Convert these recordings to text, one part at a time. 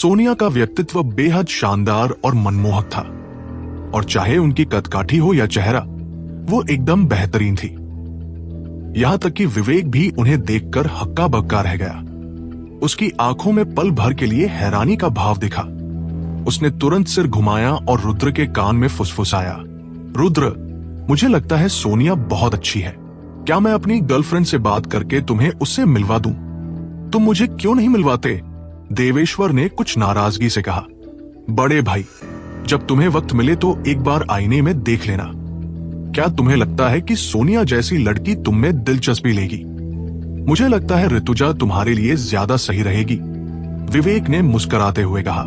सोनिया का व्यक्तित्व बेहद शानदार और मनमोहक था, और चाहे उनकी कदकाठी हो या चेहरा, वो एकदम बेहतरीन थी। यहां तक कि विवेक भी उन्हें देखकर हक्का बक्का रह गया। उसकी आंखों में पल भर के लिए हैरानी का भाव दिखा। उसने तुरंत सिर घुमाया और रुद्र के कान में फुसफुसाया, रुद्र, मुझे लगता है सोनिया बहुत अच्छी है। क्या मैं अपनी गर्लफ्रेंड से बात करके तुम्हें उससे मिलवा दूं? तुम मुझे क्यों नहीं मिलवाते? देवेश्वर ने कुछ नाराजगी से कहा। बड़े भाई, जब तुम्हें वक्त मिले तो एक बार आईने में देख लेना। क्या तुम्हें लगता है कि सोनिया जैसी लड़की तुम में दिलचस्पी लेगी? मुझे लगता है ऋतुजा तुम्हारे लिए ज्यादा सही रहेगी, विवेक ने मुस्कुराते हुए कहा।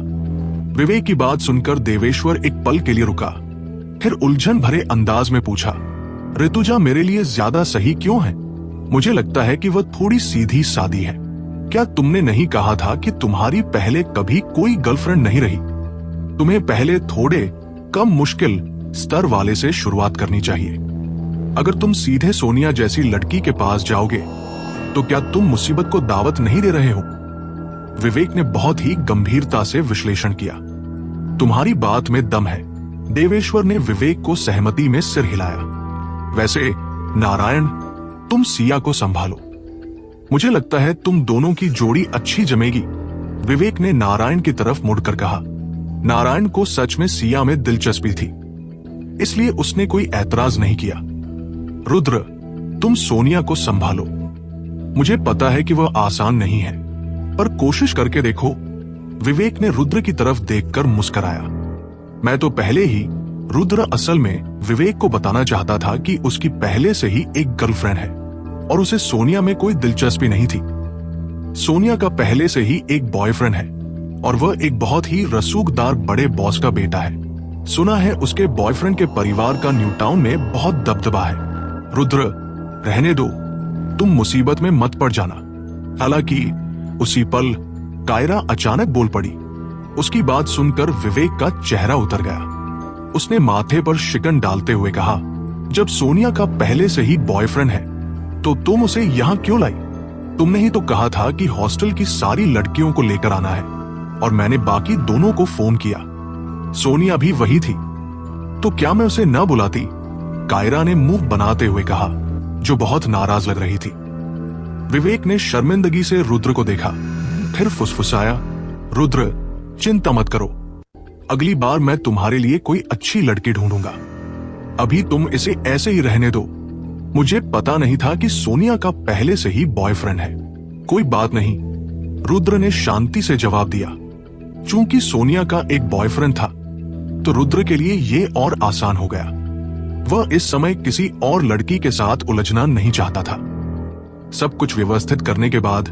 विवेक की बात सुनकर देवेश्वर एक पल के लिए रुका, फिर उलझन भरे अंदाज में पूछा, ऋतुजा मेरे लिए ज्यादा सही क्यों है? मुझे लगता है कि वह थोड़ी सीधी सादी है। क्या तुमने नहीं कहा था कि तुम्हारी पहले कभी कोई गर्लफ्रेंड नहीं रही? तुम्हें पहले थोड़े कम मुश्किल स्तर वाले से शुरुआत करनी चाहिए। अगर तुम सीधे सोनिया जैसी लड़की के पास जाओगे तो क्या तुम मुसीबत को दावत नहीं दे रहे हो? विवेक ने बहुत ही गंभीरता से विश्लेषण किया। तुम्हारी बात में दम है, देवेश्वर ने विवेक को सहमति में सिर हिलाया। वैसे नारायण, तुम सिया को संभालो। मुझे लगता है तुम दोनों की जोड़ी अच्छी जमेगी, विवेक ने नारायण की तरफ मुड़कर कहा। नारायण को सच में सिया में दिलचस्पी थी, इसलिए उसने कोई ऐतराज नहीं किया। रुद्र, तुम सोनिया को संभालो। मुझे पता है कि वह आसान नहीं है, पर कोशिश करके देखो, विवेक ने रुद्र की तरफ देखकर मुस्कुराया। मैं तो पहले ही, रुद्र असल में विवेक को बताना चाहता था कि उसकी पहले से ही एक गर्लफ्रेंड है और उसे सोनिया में कोई दिलचस्पी नहीं थी। सोनिया का पहले से ही एक बॉयफ्रेंड है और वह एक बहुत ही रसूखदार बड़े बॉस का बेटा है। सुना है उसके बॉयफ्रेंड के परिवार का न्यू टाउन में बहुत दबदबा है। रुद्र, रहने दो, तुम मुसीबत में मत पड़ जाना। हालांकि उसी पल कायरा अचानक बोल पड़ी। उसकी बात सुनकर विवेक का चेहरा उतर गया। उसने माथे पर शिकन डालते हुए कहा, जब सोनिया का पहले से ही बॉयफ्रेंड है तो तुम उसे यहाँ क्यों लाई? तुमने ही तो कहा था कि हॉस्टल की सारी लड़कियों को लेकर आना है और मैंने बाकी दोनों को फोन किया। सोनिया भी वही थी, तो क्या मैं उसे न बुलाती? कायरा ने मुंह बनाते हुए कहा, जो बहुत नाराज लग रही थी। विवेक ने शर्मिंदगी से रुद्र को देखा, फिर फुसफुसाया, रुद्र, चिंता मत करो, अगली बार मैं तुम्हारे लिए कोई अच्छी लड़की ढूंढूंगा। अभी तुम इसे ऐसे ही रहने दो। मुझे पता नहीं था कि सोनिया का पहले से ही बॉयफ्रेंड है। कोई बात नहीं, रुद्र ने शांति से जवाब दिया। चूंकि सोनिया का एक बॉयफ्रेंड था तो रुद्र के लिए यह और आसान हो गया। वह इस समय किसी और लड़की के साथ उलझना नहीं चाहता था। सब कुछ व्यवस्थित करने के बाद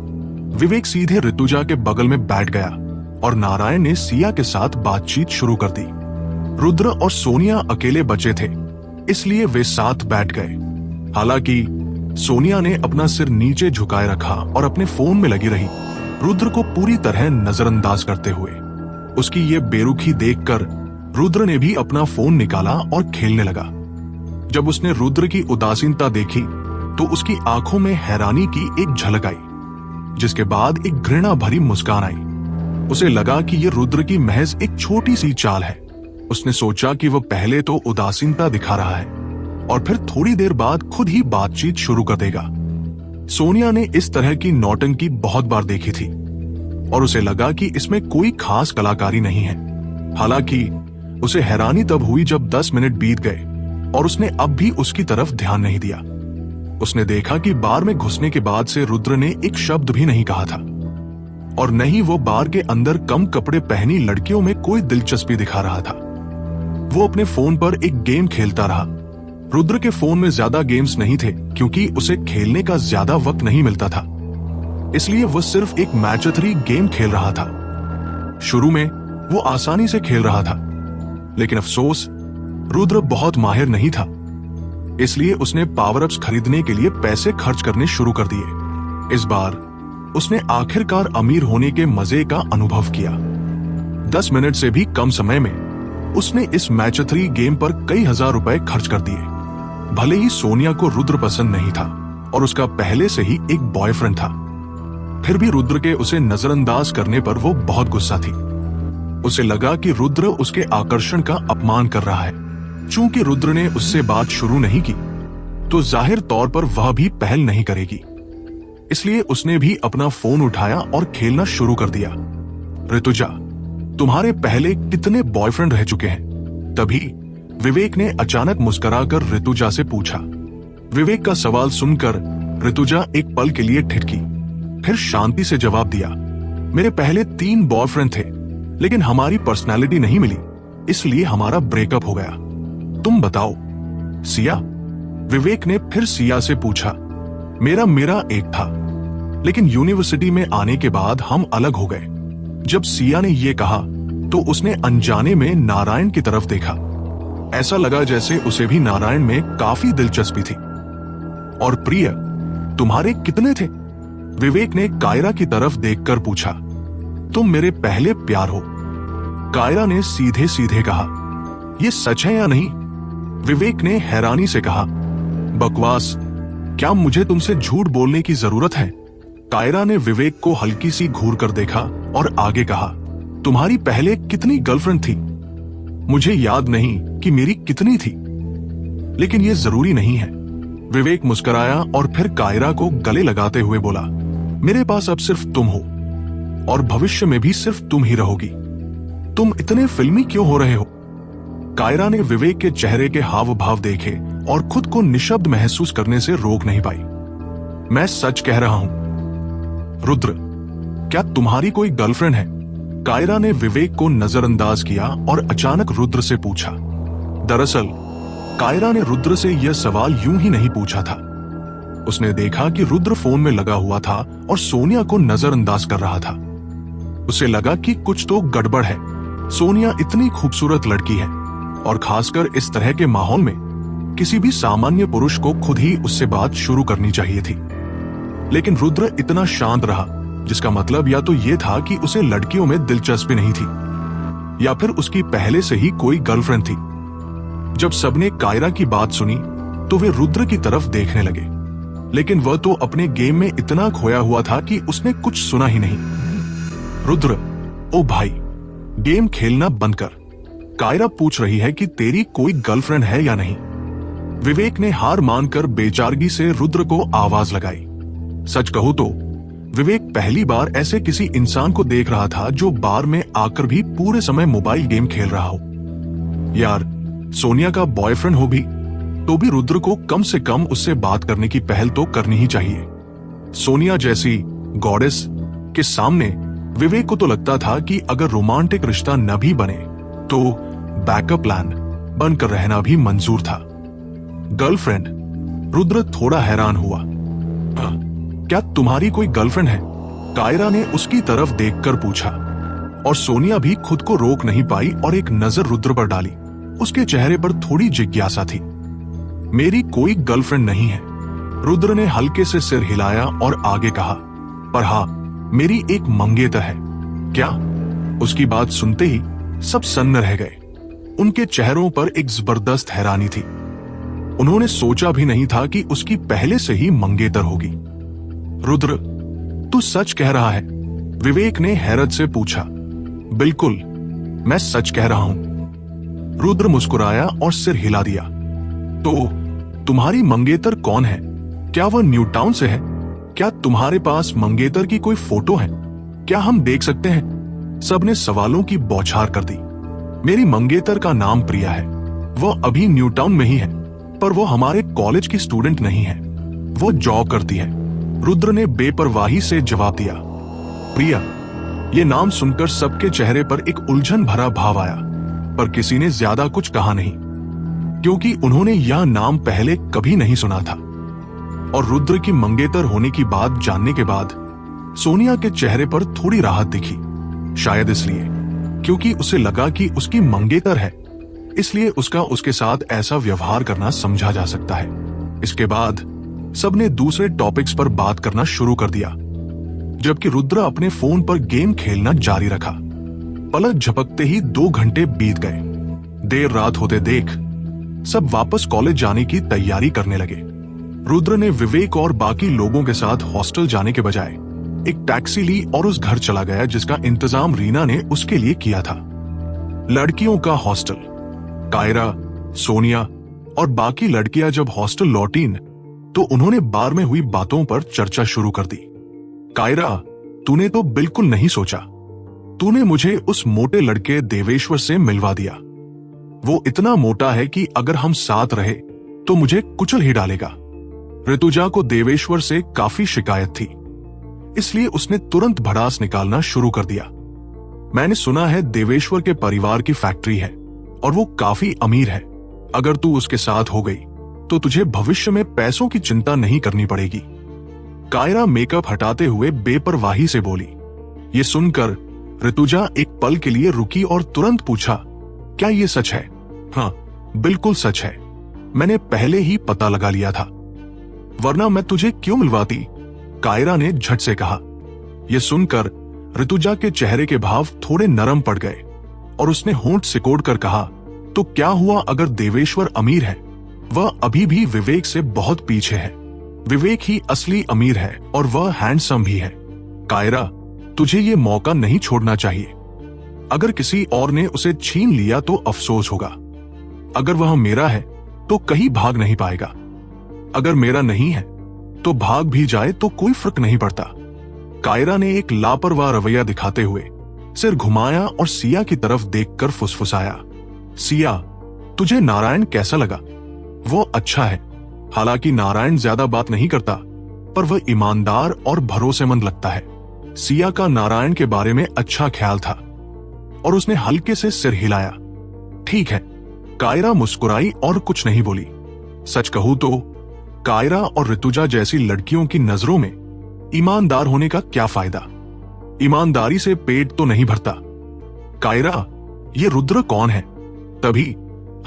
विवेक सीधे ऋतुजा के बगल में बैठ गया और नारायण ने सिया के साथ बातचीत शुरू कर दी। रुद्र और सोनिया अकेले बचे थे, इसलिए वे साथ बैठ गए। हालांकि सोनिया ने अपना सिर नीचे झुकाए रखा और अपने फोन में लगी रही, रुद्र को पूरी तरह नजरअंदाज करते हुए। उसकी ये बेरुखी देखकर रुद्र ने भी अपना फोन निकाला और खेलने लगा। जब उसने रुद्र की उदासीनता देखी तो उसकी आंखों में हैरानी की एक झलक आई, जिसके बाद एक घृणा भरी मुस्कान आई। उसे लगा कि यह रुद्र की महज एक छोटी सी चाल है। उसने सोचा कि वह पहले तो उदासीनता दिखा रहा है और फिर थोड़ी देर बाद खुद ही बातचीत शुरू कर देगा। सोनिया ने इस तरह की नौटंकी बहुत बार देखी थी और उसे लगा कि इसमें कोई खास कलाकारी नहीं है। हालांकि उसे हैरानी तब हुई जब 10 मिनट बीत गए और उसने अब भी उसकी तरफ ध्यान नहीं दिया। उसने देखा कि बार में घुसने के बाद से रुद्र ने एक शब्द भी नहीं कहा था और न ही वो बार के अंदर कम कपड़े पहनी लड़कियों में कोई दिलचस्पी दिखा रहा था। वो अपने फोन पर एक गेम खेलता रहा। रुद्र के फोन में ज्यादा गेम्स नहीं थे क्योंकि उसे खेलने का ज्यादा वक्त नहीं मिलता था, इसलिए वो सिर्फ एक मैच-3 गेम खेल रहा था। शुरू में वो आसानी से खेल रहा था, लेकिन अफसोस रुद्र बहुत माहिर नहीं था, इसलिए उसने पावर अप्स खरीदने के लिए पैसे खर्च करने शुरू कर दिए। इस बार उसने आखिरकार अमीर होने के मजे का अनुभव किया। 10 मिनट से भी कम समय में उसने इस मैच-3 गेम पर कई हजार रुपए खर्च कर दिए। भले ही सोनिया को रुद्र पसंद नहीं था और उसका पहले से ही एक बॉयफ्रेंड था, फिर भी रुद्र के उसे नजरअंदाज करने पर वो बहुत गुस्सा थी। उसे लगा कि रुद्र उसके आकर्षण का अपमान कर रहा है। चूंकि रुद्र ने उससे बात शुरू नहीं की, तो जाहिर तौर पर वह भी पहल नहीं करेगी। इसलिए उसने भी अपना फोन उठाया और खेलना शुरू कर दिया। ऋतुजा, तुम्हारे पहले कितने बॉयफ्रेंड रह चुके हैं? तभी विवेक ने अचानक मुस्कुराकर ऋतुजा से पूछा। विवेक का सवाल सुनकर ऋतुजा एक पल के लिए ठिठकी, फिर शांति से जवाब दिया, मेरे पहले 3 बॉयफ्रेंड थे, लेकिन हमारी पर्सनालिटी नहीं मिली, इसलिए हमारा ब्रेकअप हो गया। तुम बताओ। सिया? विवेक ने फिर सिया से पूछा। मेरा एक था, लेकिन यूनिवर्सिटी में आने के बाद हम अलग हो गए। जब सिया ने यह कहा तो उसने अनजाने में नारायण की तरफ देखा। ऐसा लगा जैसे उसे भी नारायण में काफी दिलचस्पी थी। और प्रिय, तुम्हारे कितने थे? विवेक ने कायरा की तरफ देखकर पूछा। तुम मेरे पहले प्यार हो, कायरा ने सीधे सीधे कहा। यह सच है या नहीं? विवेक ने हैरानी से कहा। बकवास, क्या मुझे तुमसे झूठ बोलने की जरूरत है? कायरा ने विवेक को हल्की सी घूर कर देखा और आगे कहा, तुम्हारी पहले कितनी गर्लफ्रेंड थी? मुझे याद नहीं कि मेरी कितनी थी, लेकिन यह जरूरी नहीं है। विवेक मुस्कुराया और फिर कायरा को गले लगाते हुए बोला, मेरे पास अब सिर्फ तुम हो, और भविष्य में भी सिर्फ तुम ही रहोगी। तुम इतने फिल्मी क्यों हो रहे हो? कायरा ने विवेक के चेहरे के हाव भाव देखे और खुद को निशब्द महसूस करने से रोक नहीं पाई। मैं सच कह रहा हूं। रुद्र, क्या तुम्हारी कोई गर्लफ्रेंड है? कायरा ने विवेक को नजरअंदाज किया और अचानक रुद्र से पूछा। दरअसल कायरा ने रुद्र से यह सवाल यूं ही नहीं पूछा था। उसने देखा कि रुद्र फोन में लगा हुआ था और सोनिया को नजरअंदाज कर रहा था। उसे लगा कि कुछ तो गड़बड़ है। सोनिया इतनी खूबसूरत लड़की है, और खासकर इस तरह के माहौल में किसी भी सामान्य पुरुष को खुद ही उससे बात शुरू करनी चाहिए थी। लेकिन रुद्र इतना शांत रहा, जिसका मतलब या तो यह था कि उसे लड़कियों में दिलचस्पी नहीं थी, या फिर उसकी पहले से ही कोई गर्लफ्रेंड थी। जब सबने कायरा की बात सुनी तो वे रुद्र की तरफ देखने लगे, लेकिन वह तो अपने गेम में इतना खोया हुआ था कि उसने कुछ सुना ही नहीं। रुद्र, ओ भाई, गेम खेलना बंद कर। कायरा पूछ रही है कि तेरी कोई गर्लफ्रेंड है या नहीं। विवेक ने हार मानकर बेचारगी से रुद्र को आवाज लगाई। सच कहूं तो विवेक पहली बार ऐसे किसी इंसान को देख रहा था जो बार में आकर भी पूरे समय मोबाइल गेम खेल रहा हो। यार, सोनिया का बॉयफ्रेंड हो भी तो भी रुद्र को कम से कम उससे बात करने की पहल तो करनी ही चाहिए। सोनिया जैसी गॉडेस के सामने विवेक को तो लगता था कि अगर रोमांटिक रिश्ता न भी बने तो बैकअप प्लान बनकर रहना भी मंजूर था। गर्लफ्रेंड? रुद्र थोड़ा हैरान हुआ। क्या तुम्हारी कोई गर्लफ्रेंड है? कायरा ने उसकी तरफ देखकर पूछा, और सोनिया भी खुद को रोक नहीं पाई और एक नजर रुद्र पर डाली। उसके चेहरे पर थोड़ी जिज्ञासा थी। मेरी कोई गर्लफ्रेंड नहीं है। रुद्र ने हल्के से सिर हिलाया और आगे कहा, पर हाँ, मेरी एक मंगेतर है। क्या? उसकी बात सुनते ही सब सन्न रह गए। उनके चेहरों पर एक जबरदस्त हैरानी थी। उन्होंने सोचा भी नहीं था कि उसकी पहले से ही मंगेतर होगी। रुद्र, तू सच कह रहा है? विवेक ने हैरत से पूछा। बिल्कुल, मैं सच कह रहा हूं। रुद्र मुस्कुराया और सिर हिला दिया। तो तुम्हारी मंगेतर कौन है? क्या वह न्यू टाउन से है? क्या तुम्हारे पास मंगेतर की कोई फोटो है? क्या हम देख सकते हैं? सबने सवालों की बौछार कर दी। मेरी मंगेतर का नाम प्रिया है। वह अभी न्यू टाउन में ही है, पर वो हमारे कॉलेज की स्टूडेंट नहीं है। वो जॉब करती है। रुद्र ने बेपरवाही से जवाब दिया। प्रिया, ये नाम सुनकर सबके चेहरे पर एक उलझन भरा भाव आया, पर किसी ने ज्यादा कुछ कहा नहीं, क्योंकि उन्होंने यह नाम पहले कभी नहीं सुना था। और रुद्र की मंगेतर होने की बात जानने के बाद सोनिया के चेहरे पर थोड़ी राहत दिखी। शायद इसलिए क्योंकि उसे लगा कि उसकी मंगेतर है, इसलिए उसका उसके साथ ऐसा व्यवहार करना समझा जा सकता है। इसके बाद सबने दूसरे टॉपिक्स पर बात करना शुरू कर दिया, जबकि रुद्र अपने फोन पर गेम खेलना जारी रखा। पलक झपकते ही 2 घंटे बीत गए। देर रात होते देख सब वापस कॉलेज जाने की तैयारी करने लगे। रुद्र ने विवेक और बाकी लोगों के साथ हॉस्टल जाने के बजाय एक टैक्सी ली और उस घर चला गया जिसका इंतजाम रीना ने उसके लिए किया था। लड़कियों का हॉस्टल। कायरा, सोनिया और बाकी लड़कियां जब हॉस्टल लौटीं तो उन्होंने बार में हुई बातों पर चर्चा शुरू कर दी। कायरा, तूने तो बिल्कुल नहीं सोचा। तूने मुझे उस मोटे लड़के देवेश्वर से मिलवा दिया। वो इतना मोटा है कि अगर हम साथ रहे तो मुझे कुचल ही डालेगा। ऋतुजा को देवेश्वर से काफी शिकायत थी, इसलिए उसने तुरंत भड़ास निकालना शुरू कर दिया। मैंने सुना है देवेश्वर के परिवार की फैक्ट्री है और वो काफी अमीर है। अगर तू उसके साथ हो गई तो तुझे भविष्य में पैसों की चिंता नहीं करनी पड़ेगी। कायरा मेकअप हटाते हुए बेपरवाही से बोली। ये सुनकर ऋतुजा एक पल के लिए रुकी और तुरंत पूछा, क्या ये सच है? हाँ, बिल्कुल सच है। मैंने पहले ही पता लगा लिया था, वरना मैं तुझे क्यों मिलवाती? कायरा ने झट से कहा। यह सुनकर ऋतुजा के चेहरे के भाव थोड़े नरम पड़ गए और उसने होंठ सिकोड़कर कहा, तो क्या हुआ अगर देवेश्वर अमीर है? वह अभी भी विवेक से बहुत पीछे है। विवेक ही असली अमीर है और वह हैंडसम भी है। कायरा, तुझे ये मौका नहीं छोड़ना चाहिए। अगर किसी और ने उसे छीन लिया तो अफसोस होगा। अगर वह मेरा है तो कहीं भाग नहीं पाएगा। अगर मेरा नहीं है तो भाग भी जाए तो कोई फर्क नहीं पड़ता। कायरा ने एक लापरवाह रवैया दिखाते हुए सिर घुमाया और सिया की तरफ देखकर फुसफुसाया, सिया, तुझे नारायण कैसा लगा? वो अच्छा है। हालांकि नारायण ज्यादा बात नहीं करता, पर वह ईमानदार और भरोसेमंद लगता है। सिया का नारायण के बारे में अच्छा ख्याल था और उसने हल्के से सिर हिलाया। ठीक है। कायरा मुस्कुराई और कुछ नहीं बोली। सच कहूं तो कायरा और ऋतुजा जैसी लड़कियों की नजरों में ईमानदार होने का क्या फायदा? ईमानदारी से पेट तो नहीं भरता। कायरा, ये रुद्र कौन है? तभी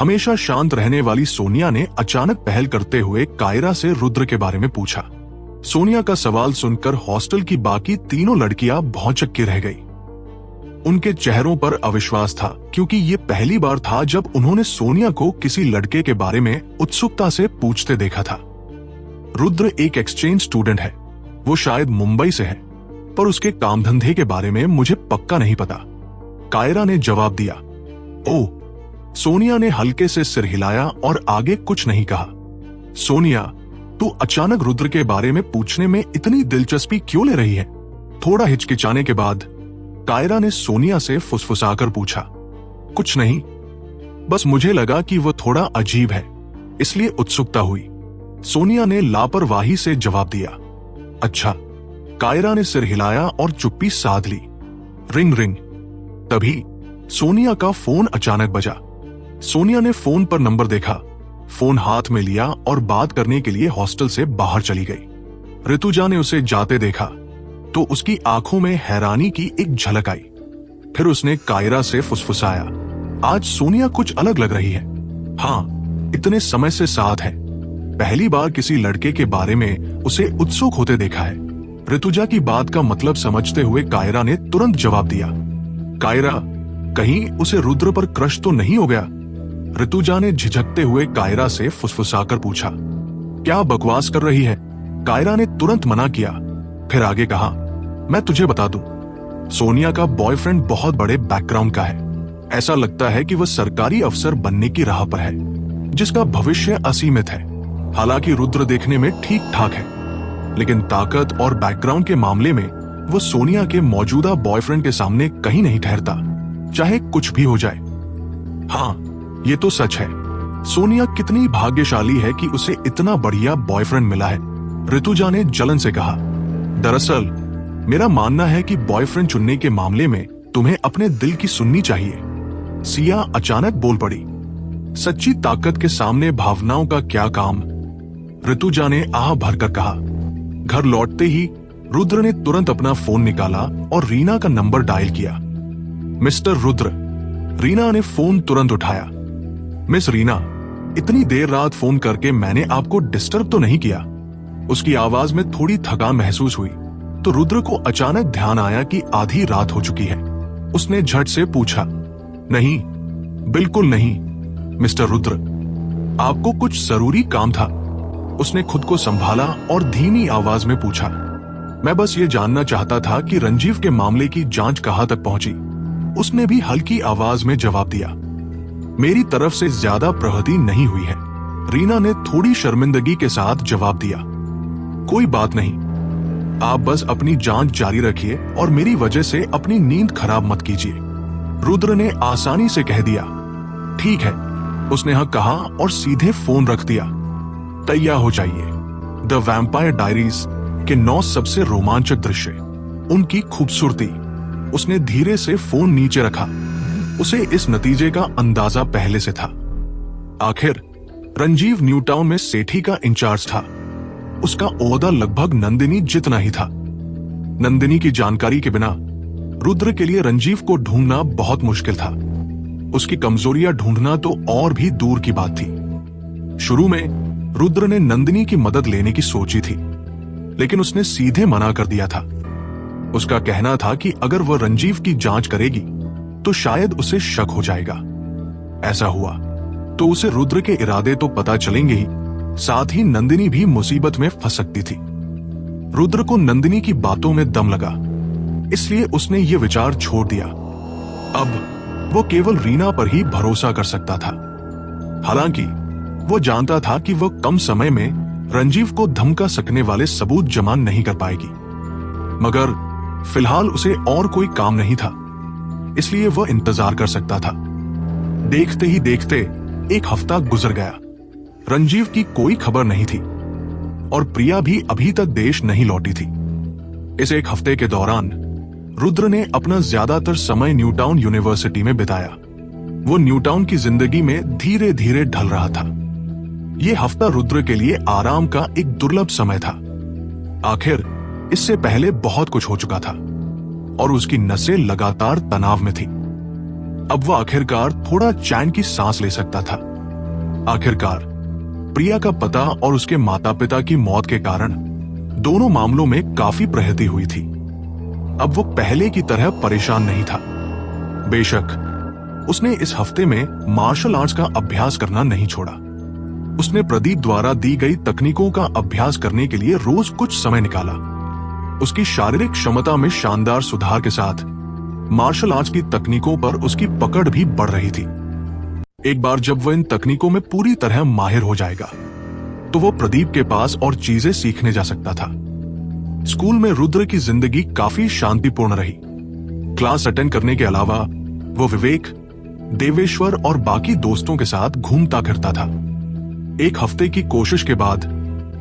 हमेशा शांत रहने वाली सोनिया ने अचानक पहल करते हुए कायरा से रुद्र के बारे में पूछा। सोनिया का सवाल सुनकर हॉस्टल की बाकी तीनों लड़कियां भौंचक्की रह गई। उनके चेहरों पर अविश्वास था, क्योंकि ये पहली बार था जब उन्होंने सोनिया को किसी लड़के के बारे में उत्सुकता से पूछते देखा था। रुद्र एक एक्सचेंज स्टूडेंट है। वो शायद मुंबई से है, पर उसके काम धंधे के बारे में मुझे पक्का नहीं पता। कायरा ने जवाब दिया। ओह। सोनिया ने हल्के से सिर हिलाया और आगे कुछ नहीं कहा। सोनिया, तू अचानक रुद्र के बारे में पूछने में इतनी दिलचस्पी क्यों ले रही है? थोड़ा हिचकिचाने के बाद कायरा ने सोनिया से फुसफुसाकर पूछा। कुछ नहीं, बस मुझे लगा कि वह थोड़ा अजीब है, इसलिए उत्सुकता हुई। सोनिया ने लापरवाही से जवाब दिया। अच्छा। कायरा ने सिर हिलाया और चुप्पी साध ली। Ring ring. तभी सोनिया का फोन अचानक बजा। सोनिया ने फोन पर नंबर देखा, फोन हाथ में लिया और बात करने के लिए हॉस्टल से बाहर चली गई। ऋतुजा ने उसे जाते देखा तो उसकी आंखों में हैरानी की एक झलक आई। फिर उसने कायरा से फुसफुसाया, आज सोनिया कुछ अलग लग रही है। हाँ, इतने समय से साथ है। पहली बार किसी लड़के के बारे में उसे उत्सुक होते देखा है। ऋतुजा की बात का मतलब समझते हुए कायरा ने तुरंत जवाब दिया। कायरा, कहीं उसे रुद्र पर क्रश तो नहीं हो गया? ऋतुजा ने झिझकते हुए कायरा से फुसफुसाकर पूछा। क्या बकवास कर रही है? कायरा ने तुरंत मना किया, फिर आगे कहा, मैं तुझे बता दूं, सोनिया का बॉयफ्रेंड बहुत बड़े बैकग्राउंड का है। ऐसा लगता है कि वह सरकारी अफसर बनने की राह पर है, जिसका भविष्य असीमित है। हालांकि रुद्र देखने में ठीक ठाक है, लेकिन ताकत और बैकग्राउंड के मामले में वो सोनिया के मौजूदा बॉयफ्रेंड के सामने कहीं नहीं ठहरता, चाहे कुछ भी हो जाए। हाँ, ये तो सच है। सोनिया कितनी भाग्यशाली है कि उसे इतना बढ़िया बॉयफ्रेंड मिला है, ऋतुजा ने जलन से कहा। दरअसल मेरा मानना है कि बॉयफ्रेंड चुनने के मामले में तुम्हें अपने दिल की सुननी चाहिए। सिया अचानक बोल पड़ी। सच्ची ताकत के सामने भावनाओं का क्या काम? ऋतुजा ने आह भरकर कहा। घर लौटते ही रुद्र ने तुरंत अपना फोन निकाला और रीना का नंबर डायल किया। मिस्टर रुद्र। रीना ने फोन तुरंत उठाया। मिस रीना, इतनी देर रात फोन करके मैंने आपको डिस्टर्ब तो नहीं किया? उसकी आवाज में थोड़ी थकान महसूस हुई तो रुद्र को अचानक ध्यान आया कि आधी रात हो चुकी है। उसने झट से पूछा। नहीं, बिल्कुल नहीं मिस्टर रुद्र, आपको कुछ जरूरी काम था। उसने खुद को संभाला और धीमी आवाज में पूछा। मैं बस ये जानना चाहता था कि रंजीव के मामले की जांच कहां तक पहुंची। उसने भी हल्की आवाज में जवाब दिया, मेरी तरफ से ज्यादा प्रगति नहीं हुई है। रीना ने थोड़ी शर्मिंदगी के साथ जवाब दिया, कोई बात नहीं, आप बस अपनी जांच जारी रखिए और मेरी वजह से अपनी नींद खराब मत कीजिए। रुद्र ने आसानी से कह दिया, ठीक है, उसने हाँ कहा और सीधे फोन रख दिया। तैयार हो जाइए। द वैम्पायर डायरीज के 9 सबसे रोमांचक दृश्य, उनकी खूबसूरती। उसने धीरे से फोन नीचे रखा। उसे इस नतीजे का अंदाजा पहले से था। आखिर रंजीव न्यूटाउन में सेठी का इंचार्ज था। उसका ओहदा लगभग नंदिनी जितना ही था। नंदिनी की जानकारी के बिना रुद्र के लिए रंजीव को ढूंढना बहुत मुश्किल था। उसकी कमजोरियां ढूंढना तो और भी दूर की बात थी। शुरू में रुद्र ने नंदिनी की मदद लेने की सोची थी, लेकिन उसने सीधे मना कर दिया था। उसका कहना था कि अगर वह रंजीव की जांच करेगी तो शायद उसे शक हो जाएगा। ऐसा हुआ तो उसे रुद्र के इरादे तो पता चलेंगे ही, साथ ही नंदिनी भी मुसीबत में फंस सकती थी। रुद्र को नंदिनी की बातों में दम लगा, इसलिए उसने ये विचार छोड़ दिया। अब वो केवल रीना पर ही भरोसा कर सकता था। हालांकि वो जानता था कि वह कम समय में रंजीव को धमका सकने वाले सबूत जमा नहीं कर पाएगी, मगर फिलहाल उसे और कोई काम नहीं था, इसलिए वह इंतजार कर सकता था। देखते ही देखते 1 हफ्ता गुजर गया। रंजीव की कोई खबर नहीं थी और प्रिया भी अभी तक देश नहीं लौटी थी। इस 1 हफ्ते के दौरान रुद्र ने अपना ज्यादातर समय न्यूटाउन यूनिवर्सिटी में बिताया। वो न्यूटाउन की जिंदगी में धीरे धीरे ढल रहा था। यह हफ्ता रुद्र के लिए आराम का एक दुर्लभ समय था। आखिर इससे पहले बहुत कुछ हो चुका था और उसकी नसें लगातार तनाव में थी। अब वह आखिरकार थोड़ा चैन की सांस ले सकता था। आखिरकार प्रिया का पता और उसके माता पिता की मौत के कारण दोनों मामलों में काफी प्रगति हुई थी। अब वो पहले की तरह परेशान नहीं था। बेशक उसने इस हफ्ते में मार्शल आर्ट्स का अभ्यास करना नहीं छोड़ा। उसने प्रदीप द्वारा दी गई तकनीकों का अभ्यास करने के लिए रोज कुछ समय निकाला। उसकी शारीरिक क्षमता में शानदार सुधार के साथ मार्शल आर्ट्स की तकनीकों पर उसकी पकड़ भी बढ़ रही थी। एक बार जब वह इन तकनीकों में पूरी तरह माहिर हो जाएगा तो वो प्रदीप के पास और चीजें सीखने जा सकता था। स्कूल में रुद्र की जिंदगी काफी शांतिपूर्ण रही। क्लास अटेंड करने के अलावा वो विवेक, देवेश्वर और बाकी दोस्तों के साथ घूमता फिरता था। 1 हफ्ते की कोशिश के बाद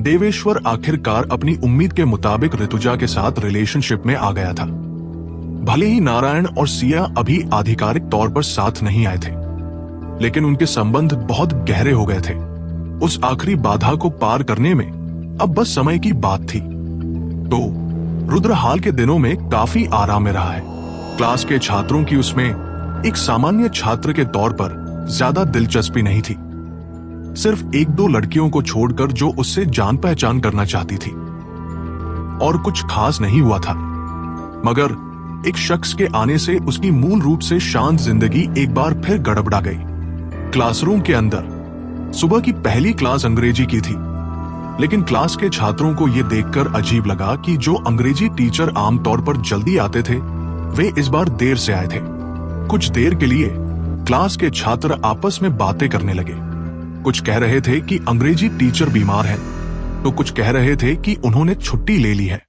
देवेश्वर आखिरकार अपनी उम्मीद के मुताबिक ऋतुजा के साथ रिलेशनशिप में आ गया था। भले ही नारायण और सिया अभी आधिकारिक तौर पर साथ नहीं आए थे, लेकिन उनके संबंध बहुत गहरे हो गए थे। उस आखिरी बाधा को पार करने में अब बस समय की बात थी। तो रुद्र हाल के दिनों में काफी आराम में रहा है। क्लास के छात्रों की उसमें एक सामान्य छात्र के तौर पर ज्यादा दिलचस्पी नहीं थी। सिर्फ 1-2 लड़कियों को छोड़कर जो उससे जान पहचान करना चाहती थी, और कुछ खास नहीं हुआ था। मगर एक शख्स के आने से उसकी मूल रूप से शांत जिंदगी एक बार फिर गड़बड़ा गई। क्लासरूम के अंदर सुबह की पहली क्लास अंग्रेजी की थी, लेकिन क्लास के छात्रों को यह देखकर अजीब लगा कि जो अंग्रेजी टीचर आमतौर पर जल्दी आते थे वे इस बार देर से आए थे। कुछ देर के लिए क्लास के छात्र आपस में बातें करने लगे। कुछ कह रहे थे कि अंग्रेजी टीचर बीमार है, तो कुछ कह रहे थे कि उन्होंने छुट्टी ले ली है।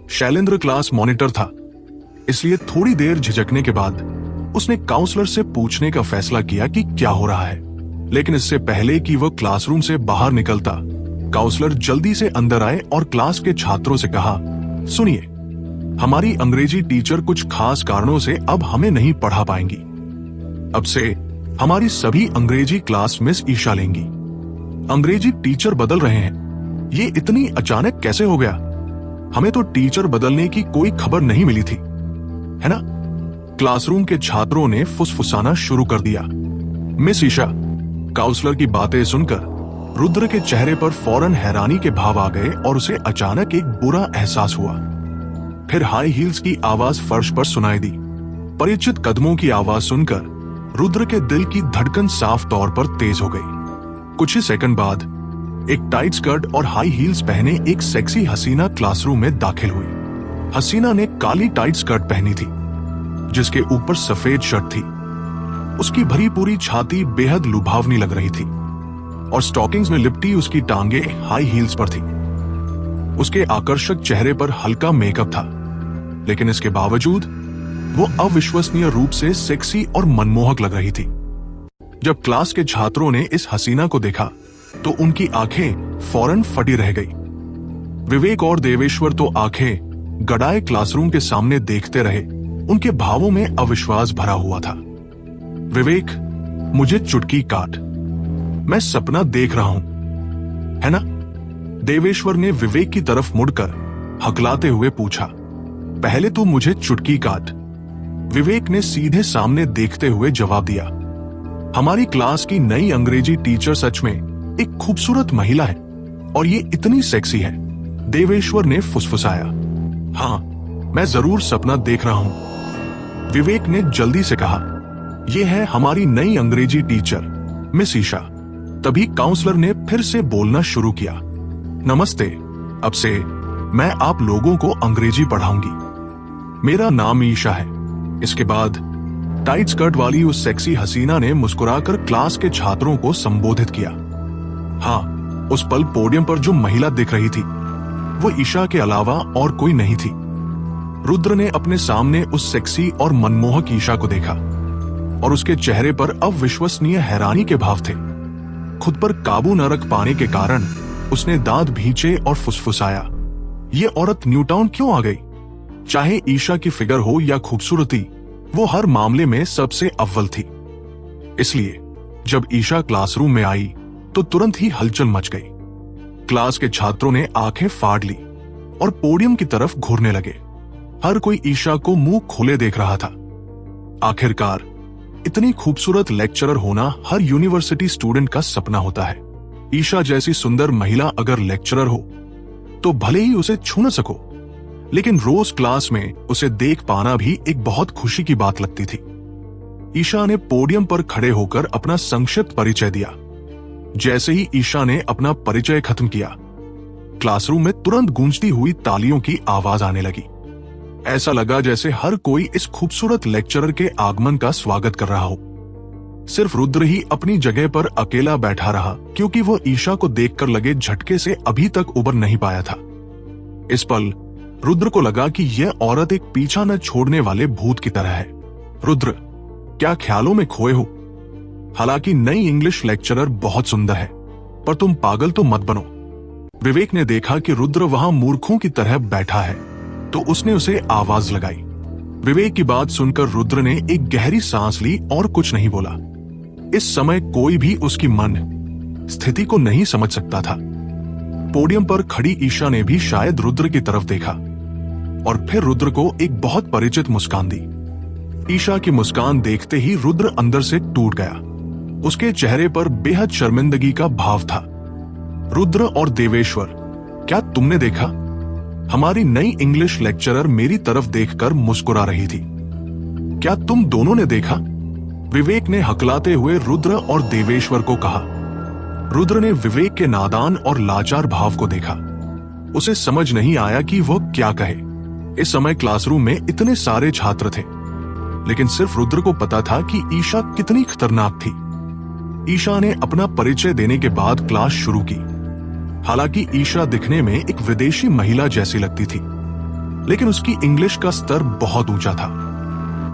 शैलेंद्र क्लास मॉनिटर था, इसलिए थोड़ी देर झिझकने के बाद उसने काउंसलर से पूछने का फैसला किया कि क्या हो रहा है। लेकिन इससे पहले कि वह क्लासरूम से बाहर निकलता, काउंसलर जल्दी से अंदर आए और क्लास के छात्रों से कहा, सुनिए, हमारी अंग्रेजी टीचर कुछ खास कारणों से अब हमें नहीं पढ़ा पाएंगी। अब से हमारी सभी अंग्रेजी क्लास मिस ईशा लेंगी। अंग्रेजी टीचर बदल रहे हैं, ये इतनी अचानक कैसे हो गया? हमें तो टीचर बदलने की कोई खबर नहीं मिली थी, है ना? क्लासरूम के छात्रों ने फुसफुसाना शुरू कर दिया। मिस ईशा, काउंसलर की बातें सुनकर रुद्र के चेहरे पर फौरन हैरानी के भाव आ गए और उसे अचानक एक बुरा एहसास हुआ। फिर हाई हील्स की आवाज फर्श पर सुनाई दी। परिचित कदमों की आवाज सुनकर रुद्र के दिल की धड़कन साफ तौर पर तेज हो गई। कुछ ही सेकंड बाद एक टाइट स्कर्ट और हाई हील्स पहने एक सेक्सी हसीना क्लासरूम में दाखिल हुई। हसीना ने काली टाइट स्कर्ट पहनी थी जिसके ऊपर सफेद शर्ट थी। उसकी भरी पूरी छाती बेहद लुभावनी लग रही थी और स्टॉकिंग्स में लिपटी उसकी टांगे हाई हील्स पर थी। उसके आकर्षक चेहरे पर हल्का मेकअप था, लेकिन इसके बावजूद वो अविश्वसनीय रूप से सेक्सी और मनमोहक लग रही थी। जब क्लास के छात्रों ने इस हसीना को देखा तो उनकी आंखें फौरन फटी रह गई। विवेक और देवेश्वर तो आंखें गड़ाए क्लासरूम के सामने देखते रहे। उनके भावों में अविश्वास भरा हुआ था। विवेक, मुझे चुटकी काट, मैं सपना देख रहा हूं, है ना? देवेश्वर ने विवेक की तरफ मुड़कर हकलाते हुए पूछा। पहले तू मुझे चुटकी काट। विवेक ने सीधे सामने देखते हुए जवाब दिया। हमारी क्लास की नई अंग्रेजी टीचर सच में एक खूबसूरत महिला है और ये इतनी सेक्सी है। देवेश्वर ने फुसफुसाया। हाँ, मैं जरूर सपना देख रहा हूं, विवेक ने जल्दी से कहा। यह है हमारी नई अंग्रेजी टीचर मिस ईशा। तभी काउंसलर ने फिर से बोलना शुरू किया। नमस्ते, अब से मैं आप लोगों को अंग्रेजी पढ़ाऊंगी। मेरा नाम ईशा है। इसके बाद टाइट स्कर्ट वाली उस सेक्सी हसीना ने मुस्कुराकर क्लास के छात्रों को संबोधित किया। हाँ, उस पल पोडियम पर जो महिला दिख रही थी वो ईशा के अलावा और कोई नहीं थी। रुद्र ने अपने सामने उस सेक्सी और मनमोहक ईशा को देखा और उसके चेहरे पर अविश्वसनीय हैरानी के भाव थे। खुद पर काबू न रख पाने के कारण उसने दांत भींचे और फुसफुसाया। ये औरत न्यूटाउन क्यों आ गई? चाहे ईशा की फिगर हो या खूबसूरती, वो हर मामले में सबसे अव्वल थी। इसलिए जब ईशा क्लासरूम में आई तो तुरंत ही हलचल मच गई। क्लास के छात्रों ने आंखें फाड़ ली और पोडियम की तरफ घूरने लगे। हर कोई ईशा को मुंह खोले देख रहा था। आखिरकार इतनी खूबसूरत लेक्चरर होना हर यूनिवर्सिटी स्टूडेंट का सपना होता है। ईशा जैसी सुंदर महिला अगर लेक्चरर हो तो भले ही उसे छू न सको, लेकिन रोज क्लास में उसे देख पाना भी एक बहुत खुशी की बात लगती थी। ईशा ने पोडियम पर खड़े होकर अपना संक्षिप्त परिचय दिया। जैसे ही ईशा ने अपना परिचय खत्म किया, क्लासरूम में तुरंत गूंजती हुई तालियों की आवाज आने लगी। ऐसा लगा जैसे हर कोई इस खूबसूरत लेक्चरर के आगमन का स्वागत कर रहा हो। सिर्फ रुद्र ही अपनी जगह पर अकेला बैठा रहा, क्योंकि वो ईशा को देखकर लगे झटके से अभी तक उबर नहीं पाया था। इस पल रुद्र को लगा कि यह औरत एक पीछा न छोड़ने वाले भूत की तरह है। रुद्र, क्या ख्यालों में खोए हो? हालांकि नई इंग्लिश लेक्चरर बहुत सुंदर है, पर तुम पागल तो मत बनो। विवेक ने देखा कि रुद्र वहां मूर्खों की तरह बैठा है, तो उसने उसे आवाज लगाई। विवेक की बात सुनकर रुद्र ने एक गहरी सांस ली और कुछ नहीं बोला। इस समय कोई भी उसकी मन स्थिति को नहीं समझ सकता था। पोडियम पर खड़ी ईशा ने भी शायद रुद्र की तरफ देखा और फिर रुद्र को एक बहुत परिचित मुस्कान दी। ईशा की मुस्कान देखते ही रुद्र अंदर से टूट गया। उसके चेहरे पर बेहद शर्मिंदगी का भाव था। रुद्र और देवेश्वर, क्या तुमने देखा? हमारी नई इंग्लिश लेक्चरर मेरी तरफ देखकर मुस्कुरा रही थी। क्या तुम दोनों ने देखा? विवेक ने हकलाते हुए रुद्र और देवेश्वर को कहा। रुद्र ने विवेक के नादान और लाचार भाव को देखा। उसे समझ नहीं आया कि वह क्या कहे। इस समय क्लासरूम में इतने सारे छात्र थे, लेकिन सिर्फ रुद्र को पता था कि ईशा कितनी खतरनाक थी। ईशा ने अपना परिचय देने के बाद क्लास शुरू की। हालांकि ईशा दिखने में एक विदेशी महिला जैसी लगती थी, लेकिन उसकी इंग्लिश का स्तर बहुत ऊंचा था।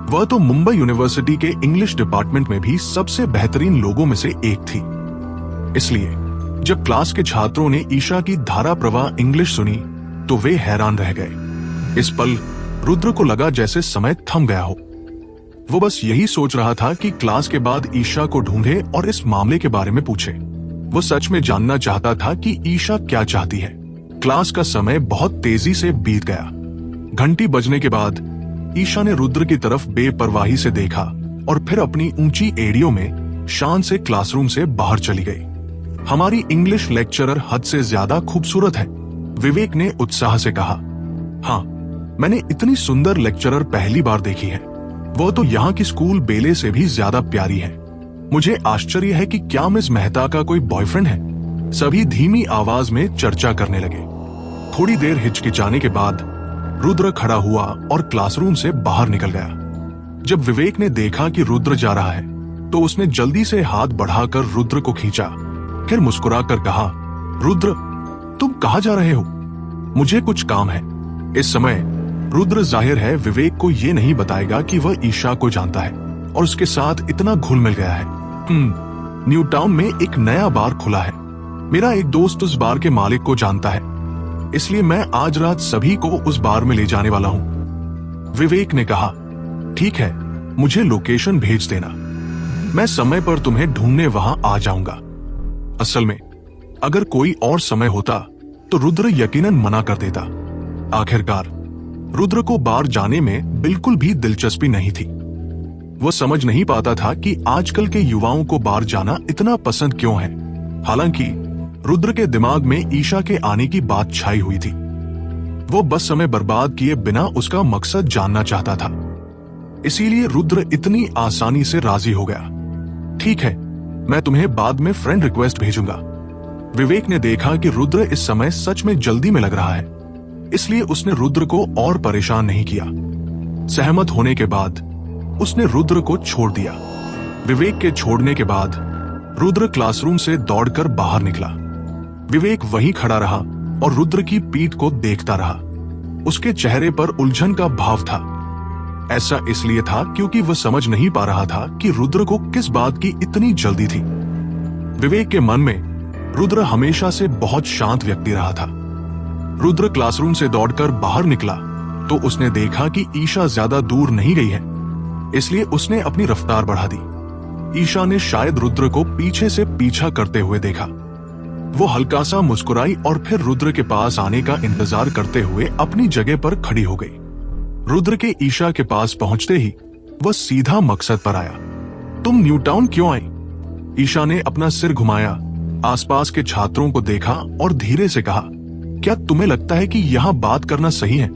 वह तो मुंबई यूनिवर्सिटी के इंग्लिश डिपार्टमेंट में भी सबसे बेहतरीन लोगों में से एक थी। इसलिए जब क्लास के छात्रों ने ईशा की धारा प्रवाह इंग्लिश सुनी तो वे हैरान रह गए। इस पल रुद्र को लगा जैसे समय थम गया हो। वो बस यही सोच रहा था कि क्लास के बाद ईशा को ढूंढे और इस मामले के बारे में पूछे। वो सच में जानना चाहता था कि ईशा क्या चाहती है। क्लास का समय बहुत तेजी से बीत गया। घंटी बजने के बाद ईशा ने रुद्र की तरफ बेपरवाही से देखा और फिर अपनी ऊंची एड़ियों में शान से क्लासरूम से बाहर चली गई। हमारी इंग्लिश लेक्चरर हद से ज्यादा खूबसूरत है, विवेक ने उत्साह से कहा। हाँ, मैंने इतनी सुंदर लेक्चरर पहली बार देखी है। वो तो यहाँ की स्कूल बेले से भी ज्यादा प्यारी है। मुझे आश्चर्य है कि क्या मिस मेहता का कोई बॉयफ्रेंड है? सभी धीमी आवाज में चर्चा करने लगे। थोड़ी देर हिचकिचाने के बाद रुद्र खड़ा हुआ और क्लासरूम से बाहर निकल गया। जब विवेक ने देखा कि रुद्र जा रहा है तो उसने जल्दी से हाथ बढ़ाकर रुद्र को खींचा, फिर मुस्कुराकर कहा, रुद्र, तुम कहाँ जा रहे हो? मुझे कुछ काम है। इस समय रुद्र जाहिर है विवेक को ये नहीं बताएगा कि वह ईशा को जानता है और उसके साथ इतना घुल मिल गया है। न्यू टाउन में एक नया बार खुला है। मेरा एक दोस्त उस बार के मालिक को जानता है, इसलिए मैं आज रात सभी को उस बार में ले जाने वाला हूँ। विवेक ने कहा, ठीक है, मुझे लोकेशन भेज देना, मैं समय पर तुम्हें ढूंढने वहां आ जाऊंगा। असल में अगर कोई और समय होता तो रुद्र यकीनन मना कर देता। आखिरकार रुद्र को बार जाने में बिल्कुल भी दिलचस्पी नहीं थी। वह समझ नहीं पाता था कि आजकल के युवाओं को बार जाना इतना पसंद क्यों है। हालांकि रुद्र के दिमाग में ईशा के आने की बात छाई हुई थी। वो बस समय बर्बाद किए बिना उसका मकसद जानना चाहता था, इसीलिए रुद्र इतनी आसानी से राजी हो गया। ठीक है, मैं तुम्हें बाद में फ्रेंड रिक्वेस्ट भेजूंगा। विवेक ने देखा कि रुद्र इस समय सच में जल्दी में लग रहा है, इसलिए उसने रुद्र को और परेशान नहीं किया। सहमत होने के बाद उसने रुद्र को छोड़ दिया। विवेक के छोड़ने के बाद रुद्र क्लासरूम से दौड़कर बाहर निकला। विवेक वहीं खड़ा रहा और रुद्र की पीठ को देखता रहा। उसके चेहरे पर उलझन का भाव था। ऐसा इसलिए था क्योंकि वह समझ नहीं पा रहा था कि रुद्र को किस बात की इतनी जल्दी थी। विवेक के मन में रुद्र हमेशा से बहुत शांत व्यक्ति रहा था। रुद्र क्लासरूम से दौड़कर बाहर निकला तो उसने देखा कि ईशा ज्यादा दूर नहीं गई है, इसलिए उसने अपनी रफ्तार बढ़ा दी। ईशा ने शायद रुद्र को पीछे से पीछा करते हुए देखा। वो हल्का सा मुस्कुराई और फिर रुद्र के पास आने का इंतजार करते हुए अपनी जगह पर खड़ी हो गई। रुद्र के ईशा के पास पहुंचते ही वह सीधा मकसद पर आया। तुम न्यू टाउन क्यों आई? ईशा ने अपना सिर घुमाया, आसपास के छात्रों को देखा और धीरे से कहा, क्या तुम्हें लगता है कि यहाँ बात करना सही है?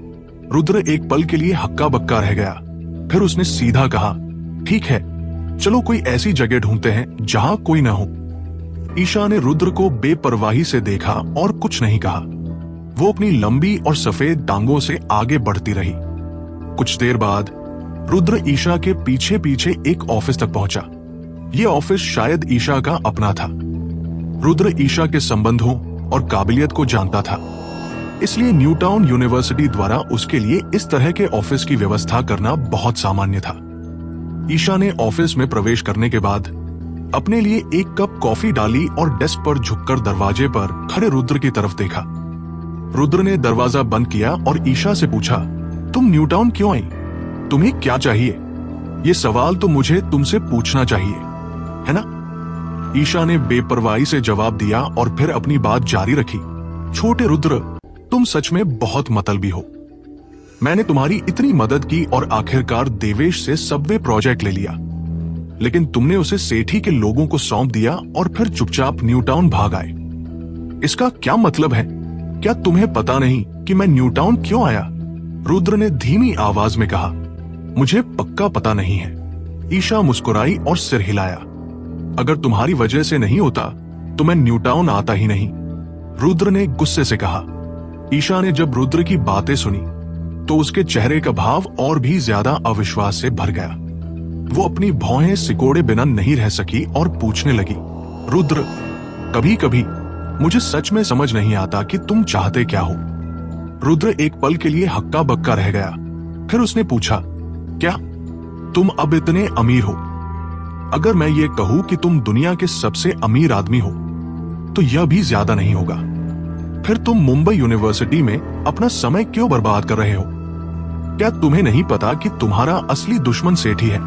रुद्र एक पल के लिए हक्का बक्का रह गया, फिर उसने सीधा कहा, ठीक है, चलो कोई ऐसी जगह ढूंढते हैं जहां कोई न हो। ईशा ने रुद्र को बेपरवाही से देखा और कुछ नहीं कहा। वो अपनी लंबी और सफेद टांगों से आगे बढ़ती रही। कुछ देर बाद रुद्र ईशा के पीछे पीछे एक ऑफिस तक पहुंचा। यह ऑफिस शायद ईशा का अपना था। रुद्र ईशा के संबंधों और काबिलियत को जानता था, इसलिए न्यू टाउन यूनिवर्सिटी द्वारा उसके लिए इस तरह के ऑफिस की व्यवस्था करना बहुत सामान्य था। ईशा ने ऑफिस में प्रवेश करने के बाद अपने लिए एक कप कॉफी डाली और डेस्क पर झुककर दरवाजे पर खड़े रुद्र की तरफ देखा। रुद्र ने दरवाजा बंद किया और ईशा से पूछा, तुम न्यू टाउन क्यों आई? तुम्हें क्या चाहिए? ये सवाल तो मुझे तुमसे पूछना चाहिए, है ना? ईशा ने बेपरवाही से जवाब दिया और फिर अपनी बात जारी रखी। छोटे रुद्र, तुम सच में बहुत मतलबी हो। मैंने तुम्हारी इतनी मदद की और आखिरकार देवेश से सबवे प्रोजेक्ट ले लिया, लेकिन तुमने उसे सेठी के लोगों को सौंप दिया और फिर चुपचाप न्यू टाउन भाग आए। इसका क्या मतलब है? क्या तुम्हें पता नहीं कि मैं न्यू टाउन क्यों आया? रुद्र ने धीमी आवाज में कहा, मुझे पक्का पता नहीं है। ईशा मुस्कुराई और सिर हिलाया। अगर तुम्हारी वजह से नहीं होता तो मैं न्यू टाउन आता ही नहीं, रुद्र ने गुस्से से कहा। ईशा ने जब रुद्र की बातें सुनी तो उसके चेहरे का भाव और भी ज्यादा अविश्वास से भर गया। वो अपनी भौहें सिकोड़े बिना नहीं रह सकी और पूछने लगी, रुद्र, कभी कभी मुझे सच में समझ नहीं आता कि तुम चाहते क्या हो। रुद्र एक पल के लिए हक्का बक्का रह गया, फिर उसने पूछा, क्या तुम अब इतने अमीर हो? अगर मैं ये कहूं कि तुम दुनिया के सबसे अमीर आदमी हो तो यह भी ज्यादा नहीं होगा। फिर तुम मुंबई यूनिवर्सिटी में अपना समय क्यों बर्बाद कर रहे हो? क्या तुम्हें नहीं पता कि तुम्हारा असली दुश्मन सेठी है?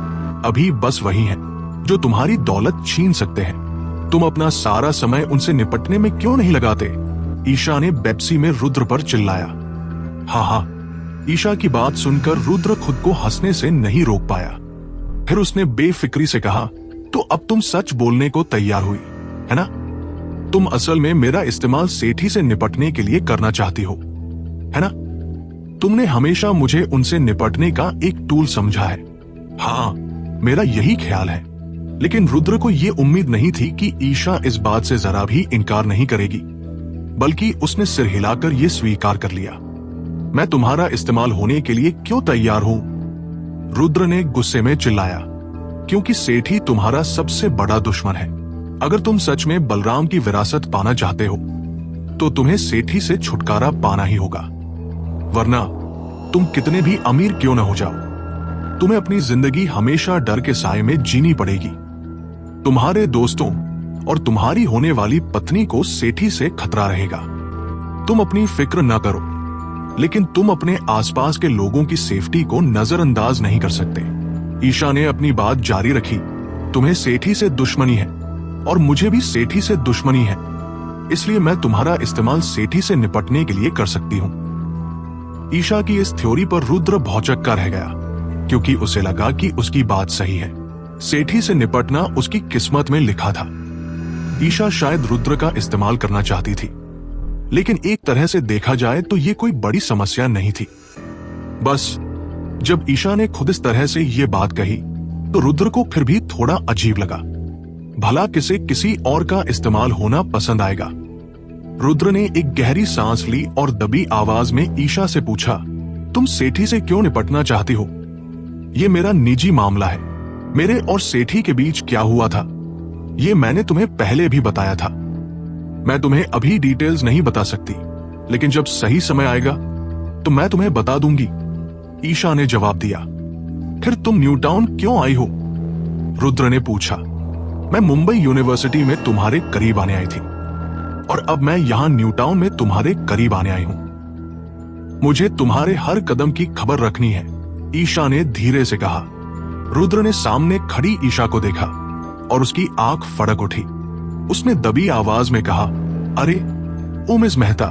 अभी बस वही है जो तुम्हारी दौलत छीन सकते हैं। तुम अपना सारा समय उनसे निपटने में क्यों नहीं लगाते? ईशा ने बेप्सी में रुद्र पर चिल्लाया। हाँ, ईशा की बात सुनकर रुद्र खुद को हंसने से नहीं रोक पाया। फिर उसने बेफिक्री से कहा, तो अब तुम सच बोलने को तैयार हुई, है ना? तुम असल में मेरा इस्तेमाल सेठी से निपटने के लिए करना चाहती हो, है ना? तुमने हमेशा मुझे उनसे निपटने का एक टूल समझा है। हाँ, मेरा यही ख्याल है। लेकिन रुद्र को यह उम्मीद नहीं थी कि ईशा इस बात से जरा भी इनकार नहीं करेगी, बल्कि उसने सिर हिलाकर यह स्वीकार कर लिया। मैं तुम्हारा इस्तेमाल होने के लिए क्यों तैयार हूं? रुद्र ने गुस्से में चिल्लाया, क्योंकि सेठी तुम्हारा सबसे बड़ा दुश्मन है। अगर तुम सच में बलराम की विरासत पाना चाहते हो तो तुम्हें सेठी से छुटकारा पाना ही होगा, वरना तुम कितने भी अमीर क्यों न हो जाओ, तुम्हें अपनी जिंदगी हमेशा डर के साए में जीनी पड़ेगी। तुम्हारे दोस्तों और तुम्हारी होने वाली पत्नी को सेठी से खतरा रहेगा। तुम अपनी फिक्र न करो, लेकिन तुम अपने आसपास के लोगों की सेफ्टी को नजरअंदाज नहीं कर सकते। ईशा ने अपनी बात जारी रखी, तुम्हें सेठी से दुश्मनी है और मुझे भी सेठी से दुश्मनी है, इसलिए मैं तुम्हारा इस्तेमाल सेठी से निपटने के लिए कर सकती हूं। ईशा की इस थ्योरी पर रुद्र भौचक्का रह गया, क्योंकि उसे लगा कि उसकी बात सही है। सेठी से निपटना उसकी किस्मत में लिखा था। ईशा शायद रुद्र का इस्तेमाल करना चाहती थी, लेकिन एक तरह से देखा जाए तो ये कोई बड़ी समस्या नहीं थी। बस जब ईशा ने खुद इस तरह से ये बात कही तो रुद्र को फिर भी थोड़ा अजीब लगा। भला किसी और का इस्तेमाल होना पसंद आएगा। रुद्र ने एक गहरी सांस ली और दबी आवाज में ईशा से पूछा, तुम सेठी से क्यों निपटना चाहती हो? ये मेरा निजी मामला है। मेरे और सेठी के बीच क्या हुआ था ये मैंने तुम्हें पहले भी बताया था। मैं तुम्हें अभी डिटेल्स नहीं बता सकती, लेकिन जब सही समय आएगा तो मैं तुम्हें बता दूंगी, ईशा ने जवाब दिया। फिर तुम न्यू टाउन क्यों आई हो? रुद्र ने पूछा। मैं मुंबई यूनिवर्सिटी में तुम्हारे करीब आने आई थी और अब मैं यहां न्यू टाउन में तुम्हारे करीब आने आई हूं। मुझे तुम्हारे हर कदम की खबर रखनी है, ईशा ने धीरे से कहा। रुद्र ने सामने खड़ी ईशा को देखा और उसकी आंख फड़क उठी। उसने दबी आवाज में कहा, अरे ओ मिस मेहता,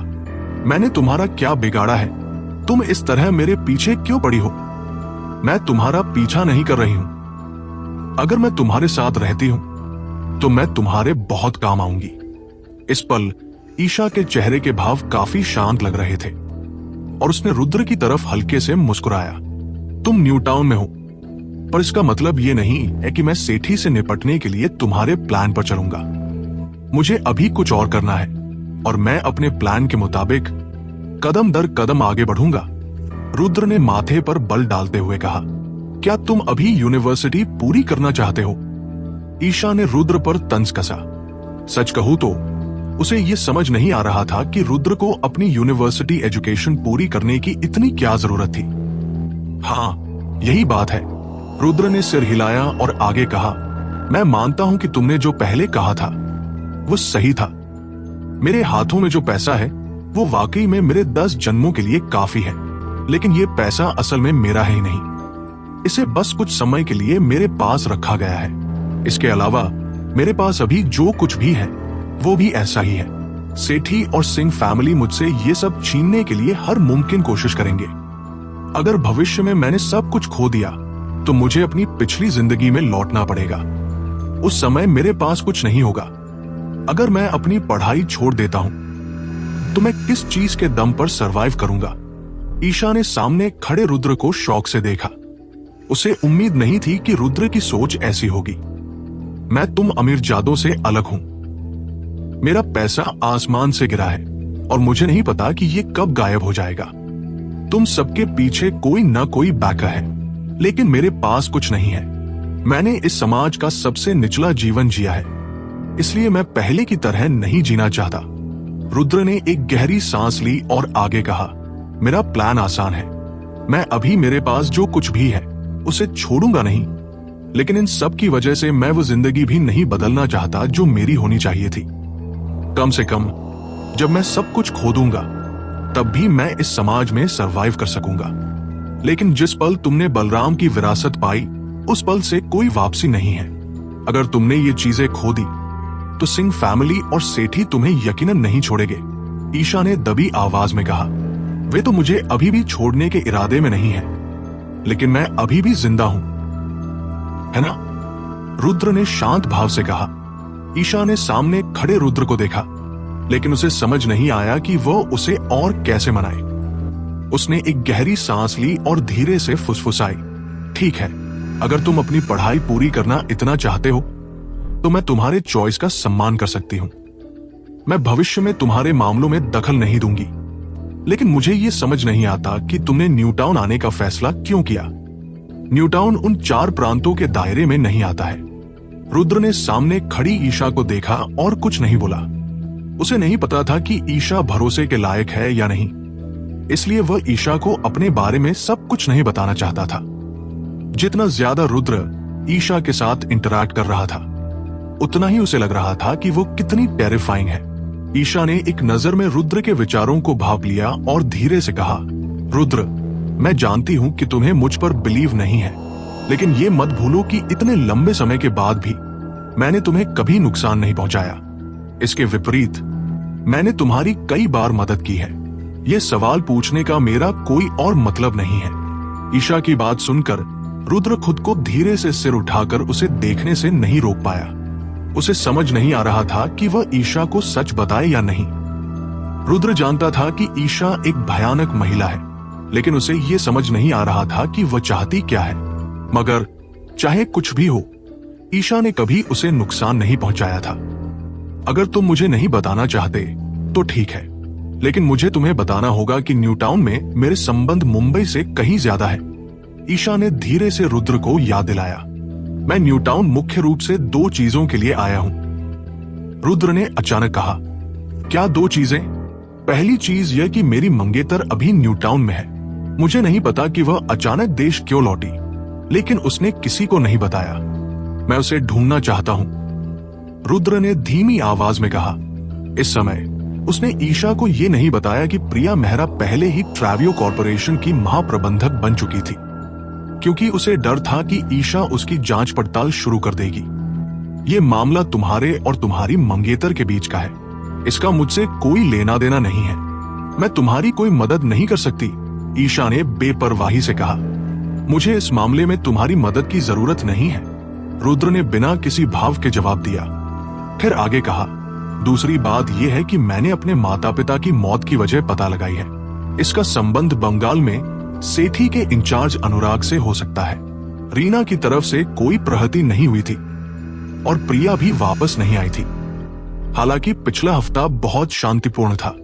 मैंने तुम्हारा क्या बिगाड़ा है? तुम इस तरह मेरे पीछे क्यों पड़ी हो? मैं तुम्हारा पीछा नहीं कर रही हूं। अगर मैं तुम्हारे साथ रहती हूं तो मैं तुम्हारे बहुत काम आऊंगी। इस पल ईशा के चेहरे के भाव काफी शांत लग रहे थे और उसने रुद्र की तरफ हल्के से मुस्कुराया। तुम न्यू टाउन में हो, पर इसका मतलब ये नहीं है कि मैं सेठी से निपटने के लिए तुम्हारे प्लान पर चलूंगा। मुझे अभी कुछ और करना है और मैं अपने प्लान के मुताबिक कदम दर कदम आगे बढ़ूंगा, रुद्र ने माथे पर बल डालते हुए कहा। क्या तुम अभी यूनिवर्सिटी पूरी करना चाहते हो? ईशा ने रुद्र पर तंज कसा। सच कहूं तो उसे यह समझ नहीं आ रहा था कि रुद्र को अपनी यूनिवर्सिटी एजुकेशन पूरी करने की इतनी क्या जरूरत थी। हाँ, यही बात है, रुद्र ने सिर हिलाया और आगे कहा। मैं मानता हूं कि तुमने जो पहले कहा था वो सही था। मेरे हाथों में जो पैसा है वो वाकई में मेरे 10 जन्मों के लिए काफी है, लेकिन ये पैसा असल में मेरा है ही नहीं। इसे बस कुछ समय के लिए मेरे पास रखा गया है। इसके अलावा मेरे पास अभी जो कुछ भी है वो भी ऐसा ही है। सेठी और सिंह फैमिली मुझसे ये सब छीनने के लिए हर मुमकिन कोशिश करेंगे। अगर भविष्य में मैंने सब कुछ खो दिया तो मुझे अपनी पिछली जिंदगी में लौटना पड़ेगा। उस समय मेरे पास कुछ नहीं होगा। अगर मैं अपनी पढ़ाई छोड़ देता हूं तो मैं किस चीज के दम पर सरवाइव करूंगा? ईशा ने सामने खड़े रुद्र को शौक से देखा। उसे उम्मीद नहीं थी कि रुद्र की सोच ऐसी होगी। मैं तुम अमीरजादों से अलग हूं। मेरा पैसा आसमान से गिरा है और मुझे नहीं पता कि ये कब गायब हो जाएगा। तुम सबके पीछे कोई न कोई बैकर है, लेकिन मेरे पास कुछ नहीं है। मैंने इस समाज का सबसे निचला जीवन जिया है, इसलिए मैं पहले की तरह नहीं जीना चाहता। रुद्र ने एक गहरी सांस ली और आगे कहा, मेरा प्लान आसान है। मैं अभी मेरे पास जो कुछ भी है उसे छोड़ूंगा नहीं, लेकिन इन सब की वजह से मैं वो जिंदगी भी नहीं बदलना चाहता जो मेरी होनी चाहिए थी। कम से कम जब मैं सब कुछ खो दूंगा तब भी मैं इस समाज में सरवाइव कर सकूंगा। लेकिन जिस पल तुमने बलराम की विरासत पाई उस पल से कोई वापसी नहीं है। अगर तुमने ये चीजें खो दी तो सिंह फैमिली और सेठी तुम्हें यकीनन नहीं छोड़ेंगे, ईशा ने दबी आवाज में कहा। वे तो मुझे अभी भी छोड़ने के इरादे में नहीं है, लेकिन मैं अभी भी जिंदा हूं, है ना? रुद्र ने शांत भाव से कहा। ईशा ने सामने खड़े रुद्र को देखा, लेकिन उसे समझ नहीं आया कि वह उसे और कैसे मनाए। उसने एक गहरी सांस ली और धीरे से फुसफुसाई, ठीक है, अगर तुम अपनी पढ़ाई पूरी करना इतना चाहते हो तो मैं तुम्हारे चॉइस का सम्मान कर सकती हूं। मैं भविष्य में तुम्हारे मामलों में दखल नहीं दूंगी, लेकिन मुझे यह समझ नहीं आता कि तुमने न्यू टाउन आने का फैसला क्यों किया। न्यूटाउन उन 4 प्रांतों के दायरे में नहीं आता है। रुद्र ने सामने खड़ी ईशा को देखा और कुछ नहीं बोला। उसे नहीं पता था कि ईशा भरोसे के लायक है या नहीं, इसलिए वह ईशा को अपने बारे में सब कुछ नहीं बताना चाहता था। जितना ज्यादा रुद्र ईशा के साथ इंटरैक्ट कर रहा था, उतना ही उसे लग रहा था कि वो कितनी टेरिफाइंग है। ईशा ने एक नजर में रुद्र के विचारों को भांप लिया और धीरे से कहा, रुद्र, मैं जानती हूं कि तुम्हें मुझ पर बिलीव नहीं है, लेकिन ये मत भूलो कि इतने लंबे समय के बाद भी मैंने तुम्हें कभी नुकसान नहीं पहुंचाया। इसके विपरीत मैंने तुम्हारी कई बार मदद की है। ये सवाल पूछने का मेरा कोई और मतलब नहीं है। ईशा की बात सुनकर रुद्र खुद को धीरे से सिर उठाकर उसे देखने से नहीं रोक पाया। उसे समझ नहीं आ रहा था कि वह ईशा को सच बताए या नहीं। रुद्र जानता था कि ईशा एक भयानक महिला है, लेकिन उसे यह समझ नहीं आ रहा था कि वह चाहती क्या है। मगर चाहे कुछ भी हो, ईशा ने कभी उसे नुकसान नहीं पहुंचाया था। अगर तुम मुझे नहीं बताना चाहते तो ठीक है, लेकिन मुझे तुम्हें बताना होगा कि न्यूटाउन में मेरे संबंध मुंबई से कहीं ज्यादा है। ईशा ने धीरे से रुद्र को याद दिलाया। मैं न्यूटाउन मुख्य रूप से 2 चीजों के लिए आया हूं। रुद्र ने अचानक कहा, क्या 2 चीजें? पहली चीज यह कि मेरी मंगेतर अभी न्यूटाउन में है। मुझे नहीं पता कि वह अचानक देश क्यों लौटी, लेकिन उसने किसी को नहीं बताया। मैं उसे ढूंढना चाहता हूं। रुद्र ने धीमी आवाज में कहा। इस समय उसने ईशा को यह नहीं बताया कि प्रिया मेहरा पहले ही ट्रैवियो कॉर्पोरेशन की महाप्रबंधक बन चुकी थी, क्योंकि उसे डर था कि ईशा उसकी जांच पड़ताल शुरू कर देगी। यह मामला तुम्हारे और तुम्हारी मंगेतर के बीच का है। इसका मुझसे कोई लेना देना नहीं है। मैं तुम्हारी कोई मदद नहीं कर सकती, ईशा ने बेपरवाही से कहा। मुझे इस मामले में तुम्हारी मदद की जरूरत नहीं है, रुद्र ने बिना किसी भाव के जवाब दिया। फिर आगे कहा, दूसरी बात यह है कि मैंने अपने माता पिता की मौत की वजह पता लगाई है। इसका संबंध बंगाल में सेठी के इंचार्ज अनुराग से हो सकता है। रीना की तरफ से कोई प्रहती नहीं हुई थी और प्रिया भी वापस नहीं आई थी। हालांकि पिछला हफ्ता बहुत शांतिपूर्ण था,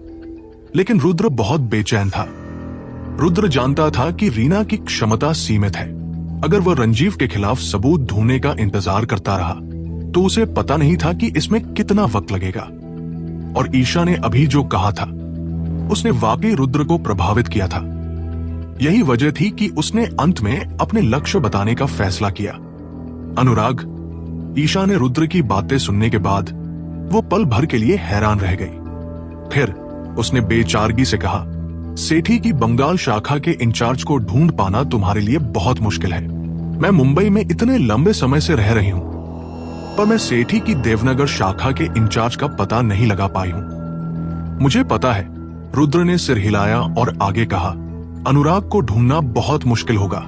लेकिन रुद्र बहुत बेचैन था। रुद्र जानता था कि रीना की क्षमता सीमित है। अगर वह रंजीव के खिलाफ सबूत ढूंढने का इंतजार करता रहा तो उसे पता नहीं था कि इसमें कितना वक्त लगेगा। और ईशा ने अभी जो कहा था, उसने वाकई रुद्र को प्रभावित किया था। यही वजह थी कि उसने अंत में अपने लक्ष्य बताने का फैसला किया। अनुराग, ईशा ने रुद्र की बातें सुनने के बाद वो पल भर के लिए हैरान रह गई। फिर उसने बेचारगी से कहा, सेठी की बंगाल शाखा के इंचार्ज को ढूंढ पाना तुम्हारे लिए बहुत मुश्किल है। मैं मुंबई में इतने लंबे समय से रह रही हूं, पर मैं सेठी की देवनगर शाखा के इंचार्ज का पता नहीं लगा पाई हूं। मुझे पता है, रुद्र ने सिर हिलाया और आगे कहा, अनुराग को ढूंढना बहुत मुश्किल होगा।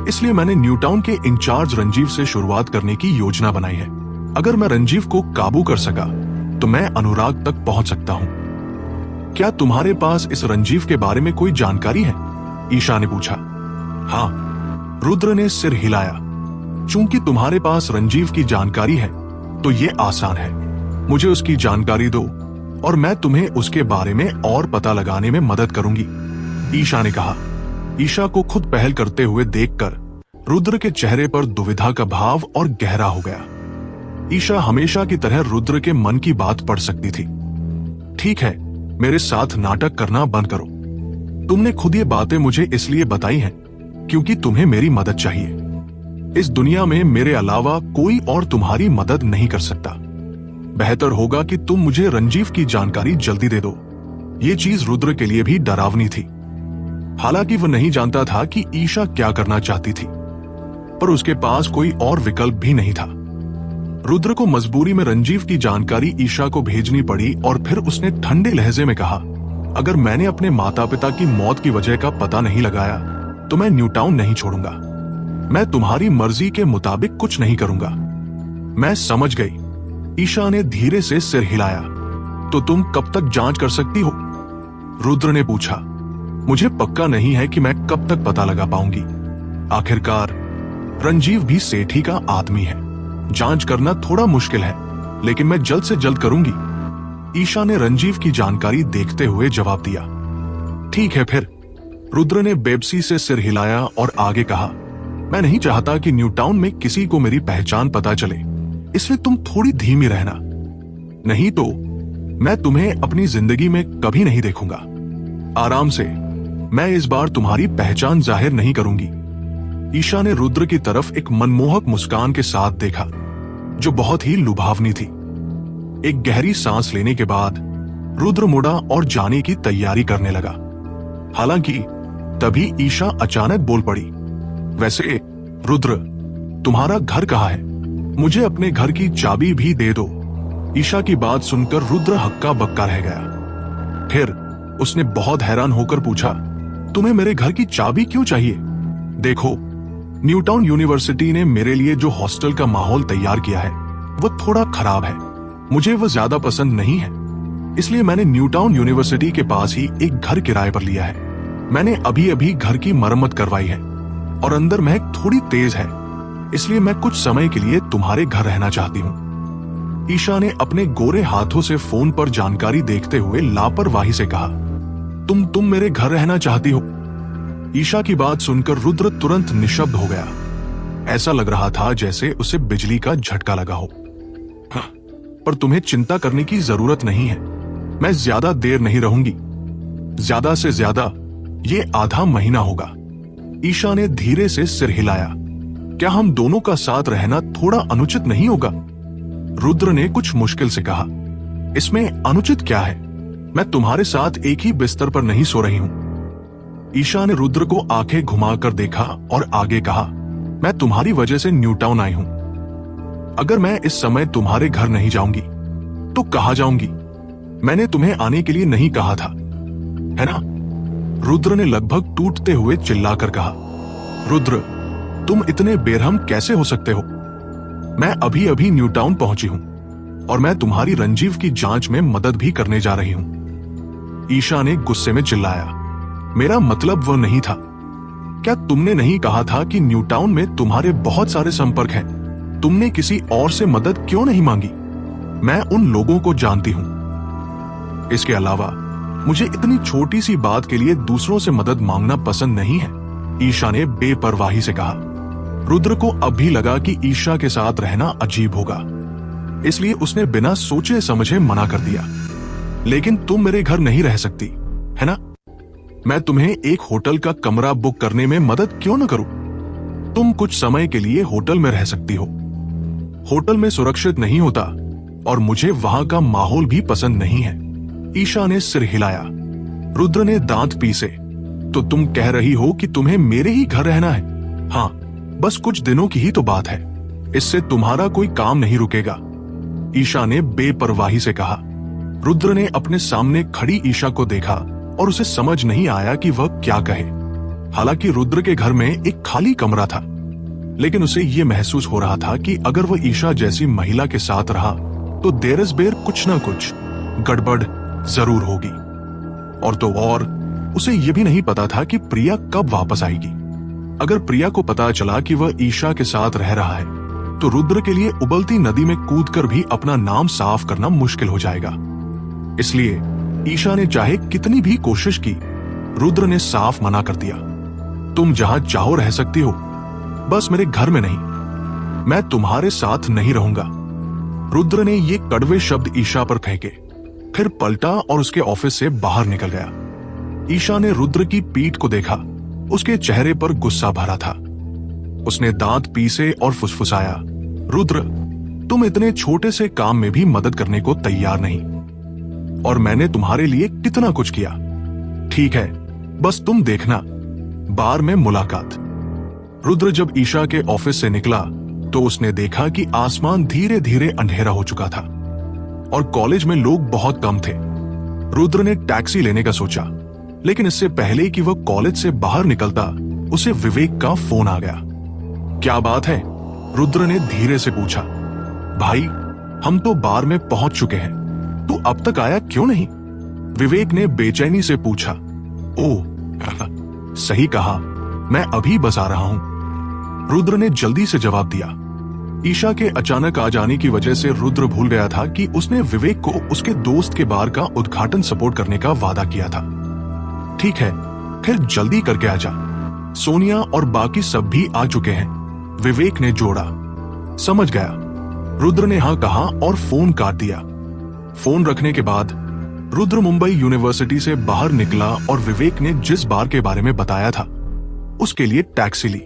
इसलिए मैंने न्यूटाउन के इंचार्ज रंजीव से शुरुआत करने की योजना बनाई है। अगर मैं रंजीव को काबू कर सका तो मैं अनुराग तक पहुंच सकता हूं। क्या तुम्हारे पास इस रंजीव के बारे में कोई जानकारी है? ईशा ने पूछा। हाँ, रुद्र ने सिर हिलाया। चूंकि तुम्हारे पास रंजीव की जानकारी है तो ये आसान है। मुझे उसकी जानकारी दो और मैं तुम्हें उसके बारे में और पता लगाने में मदद करूंगी, ईशा ने कहा। ईशा को खुद पहल करते हुए देखकर रुद्र के चेहरे पर दुविधा का भाव और गहरा हो गया। ईशा हमेशा की तरह रुद्र के मन की बात पढ़ सकती थी। ठीक है, मेरे साथ नाटक करना बंद करो। तुमने खुद ये बातें मुझे इसलिए बताई हैं क्योंकि तुम्हें मेरी मदद चाहिए। इस दुनिया में मेरे अलावा कोई और तुम्हारी मदद नहीं कर सकता। बेहतर होगा कि तुम मुझे रंजीव की जानकारी जल्दी दे दो। ये चीज रुद्र के लिए भी डरावनी थी। हालांकि वह नहीं जानता था कि ईशा क्या करना चाहती थी, पर उसके पास कोई और विकल्प भी नहीं था। रुद्र को मजबूरी में रंजीव की जानकारी ईशा को भेजनी पड़ी और फिर उसने ठंडे लहजे में कहा, अगर मैंने अपने माता पिता की मौत की वजह का पता नहीं लगाया तो मैं न्यूटाउन नहीं छोड़ूंगा। मैं तुम्हारी मर्जी के मुताबिक कुछ नहीं करूंगा। मैं समझ गई, ईशा ने धीरे से सिर हिलाया। तो तुम कब तक जांच कर सकती हो? रुद्र ने पूछा। मुझे पक्का नहीं है कि मैं कब तक पता लगा पाऊंगी। आखिरकार रंजीव भी सेठी का आदमी है। जांच करना थोड़ा मुश्किल है, लेकिन मैं जल्द से जल्द करूंगी, ईशा ने रंजीव की जानकारी देखते हुए जवाब दिया। ठीक है फिर, रुद्र ने बेबसी से सिर हिलाया और आगे कहा, मैं नहीं चाहता कि न्यूटाउन में किसी को मेरी पहचान पता चले, इसलिए तुम थोड़ी धीमी रहना, नहीं तो मैं तुम्हें अपनी जिंदगी में कभी नहीं देखूंगा। आराम से, मैं इस बार तुम्हारी पहचान जाहिर नहीं करूंगी। ईशा ने रुद्र की तरफ एक मनमोहक मुस्कान के साथ देखा, जो बहुत ही लुभावनी थी। एक गहरी सांस लेने के बाद रुद्र मुड़ा और जाने की तैयारी करने लगा। हालांकि तभी ईशा अचानक बोल पड़ी, वैसे रुद्र, तुम्हारा घर कहाँ है? मुझे अपने घर की चाबी भी दे दो। ईशा की बात सुनकर रुद्र हक्का बक्का रह गया। फिर उसने बहुत हैरान होकर पूछा, तुम्हें मेरे घर की चाबी क्यों चाहिए? देखो, न्यूटाउन यूनिवर्सिटी ने मेरे लिए जो हॉस्टल का माहौल तैयार किया है वो थोड़ा खराब है। मुझे वो ज्यादा पसंद नहीं है, इसलिए मैंने न्यूटाउन यूनिवर्सिटी के पास ही एक घर किराए पर लिया है। मैंने अभी अभी घर की मरम्मत करवाई है और अंदर महक थोड़ी तेज है, इसलिए मैं कुछ समय के लिए तुम्हारे घर रहना चाहती हूँ। ईशा ने अपने गोरे हाथों से फोन पर जानकारी देखते हुए लापरवाही से कहा, तुम मेरे घर रहना चाहती हो? ईशा की बात सुनकर रुद्र तुरंत निशब्द हो गया। ऐसा लग रहा था जैसे उसे बिजली का झटका लगा हो। हाँ, पर तुम्हें चिंता करने की जरूरत नहीं है, मैं ज्यादा देर नहीं रहूंगी, ज्यादा से ज्यादा ये आधा महीना होगा। ईशा ने धीरे से सिर हिलाया। क्या हम दोनों का साथ रहना थोड़ा अनुचित नहीं होगा? रुद्र ने कुछ मुश्किल से कहा, इसमें अनुचित क्या है? मैं तुम्हारे साथ एक ही बिस्तर पर नहीं सो रही हूं। ईशा ने रुद्र को आंखें घुमाकर देखा और आगे कहा, मैं तुम्हारी वजह से न्यूटाउन आई हूं। अगर मैं इस समय तुम्हारे घर नहीं जाऊंगी तो कहां जाऊंगी? मैंने तुम्हें आने के लिए नहीं कहा था, है ना? रुद्र ने लगभग टूटते हुए चिल्लाकर कहा, रुद्र, तुम इतने बेरहम कैसे हो सकते हो? मैं अभी अभी न्यूटाउन पहुंची हूं और मैं तुम्हारी रंजीव की जांच में मदद भी करने जा रही हूं। ईशा ने गुस्से में चिल्लाया, मेरा मतलब वो नहीं था। क्या तुमने नहीं कहा था कि न्यूटाउन में तुम्हारे बहुत सारे संपर्क हैं? तुमने किसी और से मदद क्यों नहीं मांगी? मैं उन लोगों को जानती हूं। इसके अलावा मुझे इतनी छोटी सी बात के लिए दूसरों से मदद मांगना पसंद नहीं है, ईशा ने बेपरवाही से कहा। रुद्र को अब भी लगा कि ईशा के साथ रहना अजीब होगा, इसलिए उसने बिना सोचे समझे मना कर दिया। लेकिन तुम मेरे घर नहीं रह सकती, है ना? मैं तुम्हें एक होटल का कमरा बुक करने में मदद क्यों न करूं? तुम कुछ समय के लिए होटल में रह सकती हो। होटल में सुरक्षित नहीं होता और मुझे वहां का माहौल भी पसंद नहीं है। ईशा ने सिर हिलाया। रुद्र ने दांत पीसे, तो तुम कह रही हो कि तुम्हें मेरे ही घर रहना है? हाँ, बस कुछ दिनों की ही तो बात है, इससे तुम्हारा कोई काम नहीं रुकेगा, ईशा ने बेपरवाही से कहा। रुद्र ने अपने सामने खड़ी ईशा को देखा और उसे समझ नहीं आया कि वह क्या कहे। हालांकि रुद्र के घर में एक खाली कमरा था, लेकिन उसे यह महसूस हो रहा था कि अगर वह ईशा जैसी महिला के साथ रहा तो देर इज बेर कुछ ना कुछ गड़बड़ जरूर होगी। और तो और उसे यह भी नहीं पता था कि प्रिया कब वापस आएगी। अगर प्रिया को पता चला कि वह ईशा के साथ रह रहा है तो रुद्र के लिए उबलती नदी में कूदकर भी अपना नाम साफ करना मुश्किल हो जाएगा। इसलिए ईशा ने चाहे कितनी भी कोशिश की, रुद्र ने साफ मना कर दिया। तुम जहां चाहो रह सकती हो, बस मेरे घर में नहीं। मैं तुम्हारे साथ नहीं रहूंगा। रुद्र ने ये कड़वे शब्द ईशा पर फेंके, फिर पलटा और उसके ऑफिस से बाहर निकल गया। ईशा ने रुद्र की पीठ को देखा। उसके चेहरे पर गुस्सा भरा था। उसने दांत पीसे और फुसफुसाया, रुद्र, तुम इतने छोटे से काम में भी मदद करने को तैयार नहीं, और मैंने तुम्हारे लिए कितना कुछ किया। ठीक है, बस तुम देखना, बार में मुलाकात। रुद्र जब ईशा के ऑफिस से निकला तो उसने देखा कि आसमान धीरे धीरे अंधेरा हो चुका था और कॉलेज में लोग बहुत कम थे। रुद्र ने टैक्सी लेने का सोचा, लेकिन इससे पहले कि वह कॉलेज से बाहर निकलता उसे विवेक का फोन आ गया। क्या बात है? रुद्र ने धीरे से पूछा। भाई, हम तो बार में पहुंच चुके हैं, तू अब तक आया क्यों नहीं? विवेक ने बेचैनी से पूछा। ओह, सही कहा, मैं अभी बस आ रहा हूं, रुद्र ने जल्दी से जवाब दिया। ईशा के अचानक आ जाने की वजह से रुद्र भूल गया था कि उसने विवेक को उसके दोस्त के बार का उद्घाटन सपोर्ट करने का वादा किया था। ठीक है, फिर जल्दी करके आ जा, सोनिया और बाकी सब भी आ चुके हैं, विवेक ने जोड़ा। समझ गया, रुद्र ने हाँ कहा और फोन काट दिया। फोन रखने के बाद रुद्र मुंबई यूनिवर्सिटी से बाहर निकला और विवेक ने जिस बार के बारे में बताया था उसके लिए टैक्सी ली।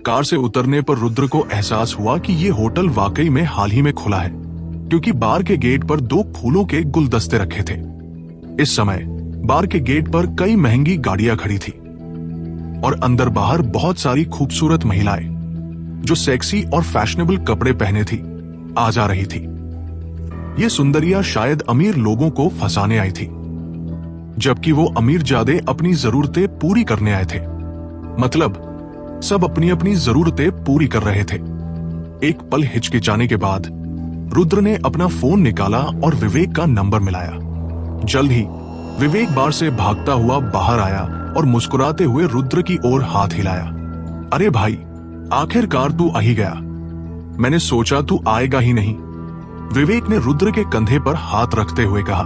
कार से उतरने पर रुद्र को एहसास हुआ कि ये होटल वाकई में हाल ही में खुला है, क्योंकि बार के गेट पर 2 फूलों के गुलदस्ते रखे थे। इस समय बार के गेट पर कई महंगी गाड़ियां खड़ी थी और अंदर बाहर बहुत सारी खूबसूरत महिलाएं जो सेक्सी और फैशनेबल कपड़े पहने थी आ जा रही थी। ये सुंदरियां शायद अमीर लोगों को फंसाने आई थी, जबकि वो अमीरजादे अपनी जरूरतें पूरी करने आए थे। मतलब सब अपनी अपनी जरूरतें पूरी कर रहे थे। एक पल हिचकिचाने के बाद रुद्र ने अपना फोन निकाला और विवेक का नंबर मिलाया। जल्द ही विवेक बार से भागता हुआ बाहर आया और मुस्कुराते हुए रुद्र की ओर हाथ हिलाया। अरे भाई, आखिरकार तू आ ही गया। मैंने सोचा तू आएगा ही नहीं। विवेक ने रुद्र के कंधे पर हाथ रखते हुए कहा।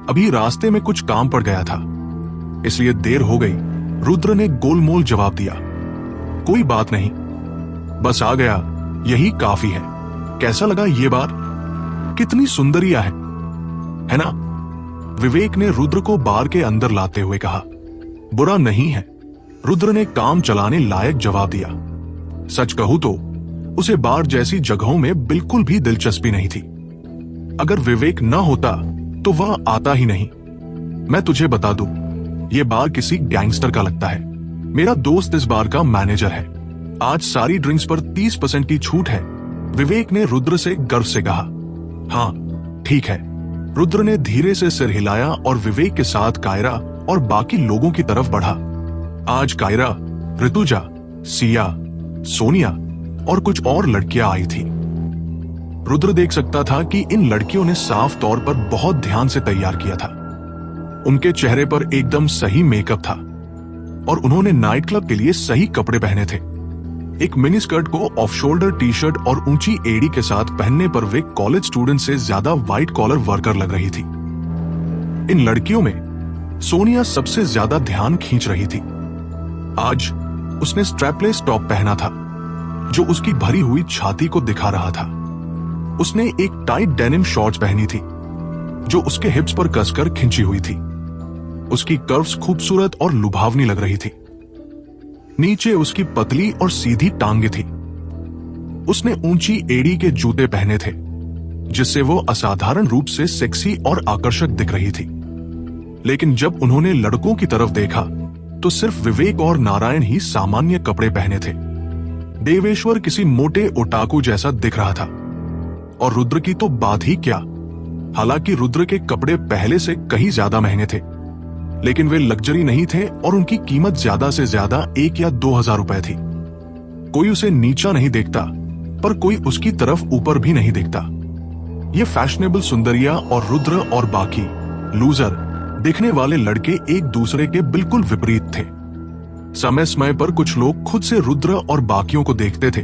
अभी रास्ते में कुछ काम पड़ गया था, इसलिए देर हो गई, रुद्र ने गोलमोल जवाब दिया। कोई बात नहीं, बस आ गया, यही काफी है। कैसा लगा ये बार? कितनी सुंदरिया है ना? विवेक ने रुद्र को बार के अंदर लाते हुए कहा। बुरा नहीं है, रुद्र ने काम चलाने लायक जवाब दिया। सच कहूं तो उसे बार जैसी जगहों में बिल्कुल भी दिलचस्पी नहीं थी। अगर विवेक न होता तो वह आता ही नहीं। मैं तुझे बता दूं, यह बार किसी गैंगस्टर का लगता है। मेरा दोस्त इस बार का मैनेजर है। आज सारी ड्रिंक्स पर 30% की छूट है, विवेक ने रुद्र से गर्व से कहा। हाँ ठीक है, रुद्र ने धीरे से सिर हिलाया और विवेक के साथ कायरा और बाकी लोगों की तरफ बढ़ा। आज कायरा, ऋतुजा, सिया, सोनिया और कुछ और लड़कियां आई थी। रुद्र देख सकता था कि इन लड़कियों ने साफ तौर पर बहुत ध्यान से तैयार किया था। उनके चेहरे पर एकदम सही मेकअप था और उन्होंने नाइट क्लब के लिए सही कपड़े पहने थे। एक मिनी स्कर्ट को ऑफ शोल्डर टी शर्ट और ऊंची एड़ी के साथ पहनने पर वे कॉलेज स्टूडेंट से ज्यादा व्हाइट कॉलर वर्कर लग रही थी। इन लड़कियों में सोनिया सबसे ज्यादा ध्यान खींच रही थी। आज उसने स्ट्रैपलेस टॉप पहना था जो उसकी भरी हुई छाती को दिखा रहा था। उसने एक टाइट डेनिम शॉर्ट्स पहनी थी जो उसके हिप्स पर कसकर खिंची हुई थी। उसकी कर्व्स खूबसूरत और लुभावनी लग रही थी। नीचे उसकी पतली और सीधी टांगे थी। उसने ऊंची एड़ी के जूते पहने थे जिससे वो असाधारण रूप से सेक्सी और आकर्षक दिख रही थी। लेकिन जब उन्होंने लड़कों की तरफ देखा तो सिर्फ विवेक और नारायण ही सामान्य कपड़े पहने थे। देवेश्वर किसी मोटे ओटाकू जैसा दिख रहा था और रुद्र की तो बात ही क्या। हालांकि रुद्र के कपड़े पहले से कहीं ज्यादा महंगे थे, लेकिन वे लग्जरी नहीं थे और उनकी कीमत ज्यादा से ज्यादा 1 या 2 हजार रुपए थी। कोई उसे नीचा नहीं देखता, पर कोई उसकी तरफ ऊपर भी नहीं देखता। ये फैशनेबल सुंदरिया और रुद्र और बाकी लूजर दिखने वाले लड़के एक दूसरे के बिल्कुल विपरीत थे। समय समय पर कुछ लोग खुद से रुद्र और बाकियों को देखते थे,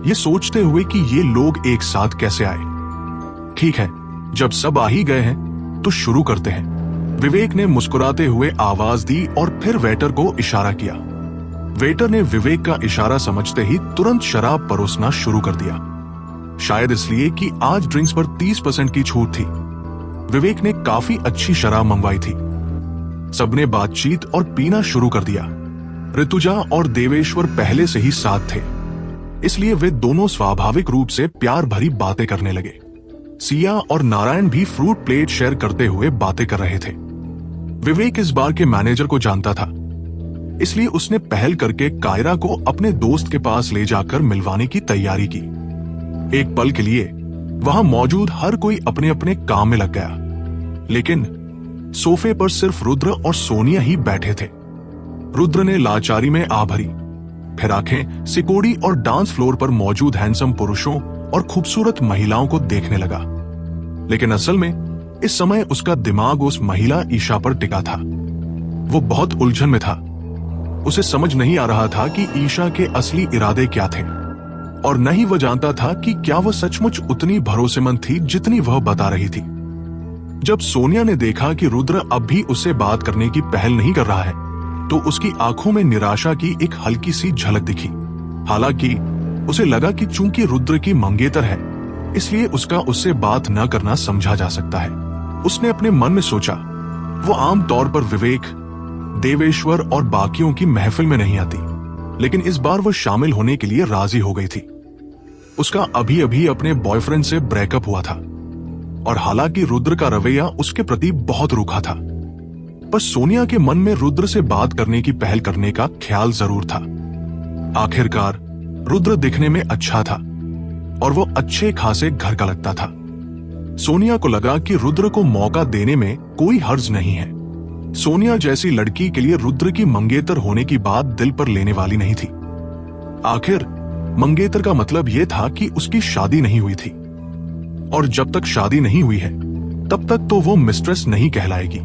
ये सोचते हुए कि ये लोग एक साथ कैसे आए। ठीक है, जब सब आ ही गए हैं तो शुरू करते हैं, विवेक ने मुस्कुराते हुए आवाज दी और फिर वेटर को इशारा किया। वेटर ने विवेक का इशारा समझते ही तुरंत शराब परोसना शुरू कर दिया। शायद इसलिए कि आज ड्रिंक्स पर 30% की छूट थी। विवेक ने काफी अच्छी शराब मंगवाई थी। सबने बातचीत और पीना शुरू कर दिया। ऋतुजा और देवेश्वर पहले से ही साथ थे, इसलिए वे दोनों स्वाभाविक रूप से प्यार भरी बातें करने लगे। सिया और नारायण भी फ्रूट प्लेट शेयर करते हुए बातें कर रहे थे। विवेक इस बार के मैनेजर को जानता था, इसलिए उसने पहल करके कायरा को अपने दोस्त के पास ले जाकर मिलवाने की तैयारी की। एक पल के लिए वहां मौजूद हर कोई अपने अपने काम में लग गया, लेकिन सोफे पर सिर्फ रुद्र और सोनिया ही बैठे थे। रुद्र ने लाचारी में आ भरी, फिर आंखें सिकोड़ी और डांस फ्लोर पर मौजूद हैंडसम पुरुषों और खूबसूरत महिलाओं को देखने लगा। लेकिन असल में इस समय उसका दिमाग उस महिला ईशा पर टिका था। वो बहुत उलझन में था। उसे समझ नहीं आ रहा था कि ईशा के असली इरादे क्या थे, और न ही वह जानता था कि क्या वह सचमुच उतनी भरोसेमंद थी जितनी वह बता रही थी। जब सोनिया ने देखा कि रुद्र अब भी उससे बात करने की पहल नहीं कर रहा है, तो उसकी आंखों में निराशा की एक हल्की सी झलक दिखी। हालांकि उसे लगा कि चूंकि रुद्र की मंगेतर है, इसलिए उसका उससे बात न करना समझा जा सकता है। उसने अपने मन में सोचा, वो आम तौर पर विवेक, देवेश्वर और बाकियों की महफिल में नहीं आती, लेकिन इस बार वो शामिल होने के लिए राजी हो गई थी। उसका अभी अभी अपने बॉयफ्रेंड से ब्रेकअप हुआ था और हालांकि रुद्र का रवैया उसके प्रति बहुत रूखा था, पर सोनिया के मन में रुद्र से बात करने की पहल करने का ख्याल जरूर था। आखिरकार रुद्र दिखने में अच्छा था और वो अच्छे खासे घर का लगता था। सोनिया को लगा कि रुद्र को मौका देने में कोई हर्ज नहीं है। सोनिया जैसी लड़की के लिए रुद्र की मंगेतर होने की बात दिल पर लेने वाली नहीं थी। आखिर मंगेतर का मतलब यह था कि उसकी शादी नहीं हुई थी, और जब तक शादी नहीं हुई है तब तक तो वो मिस्ट्रेस नहीं कहलाएगी।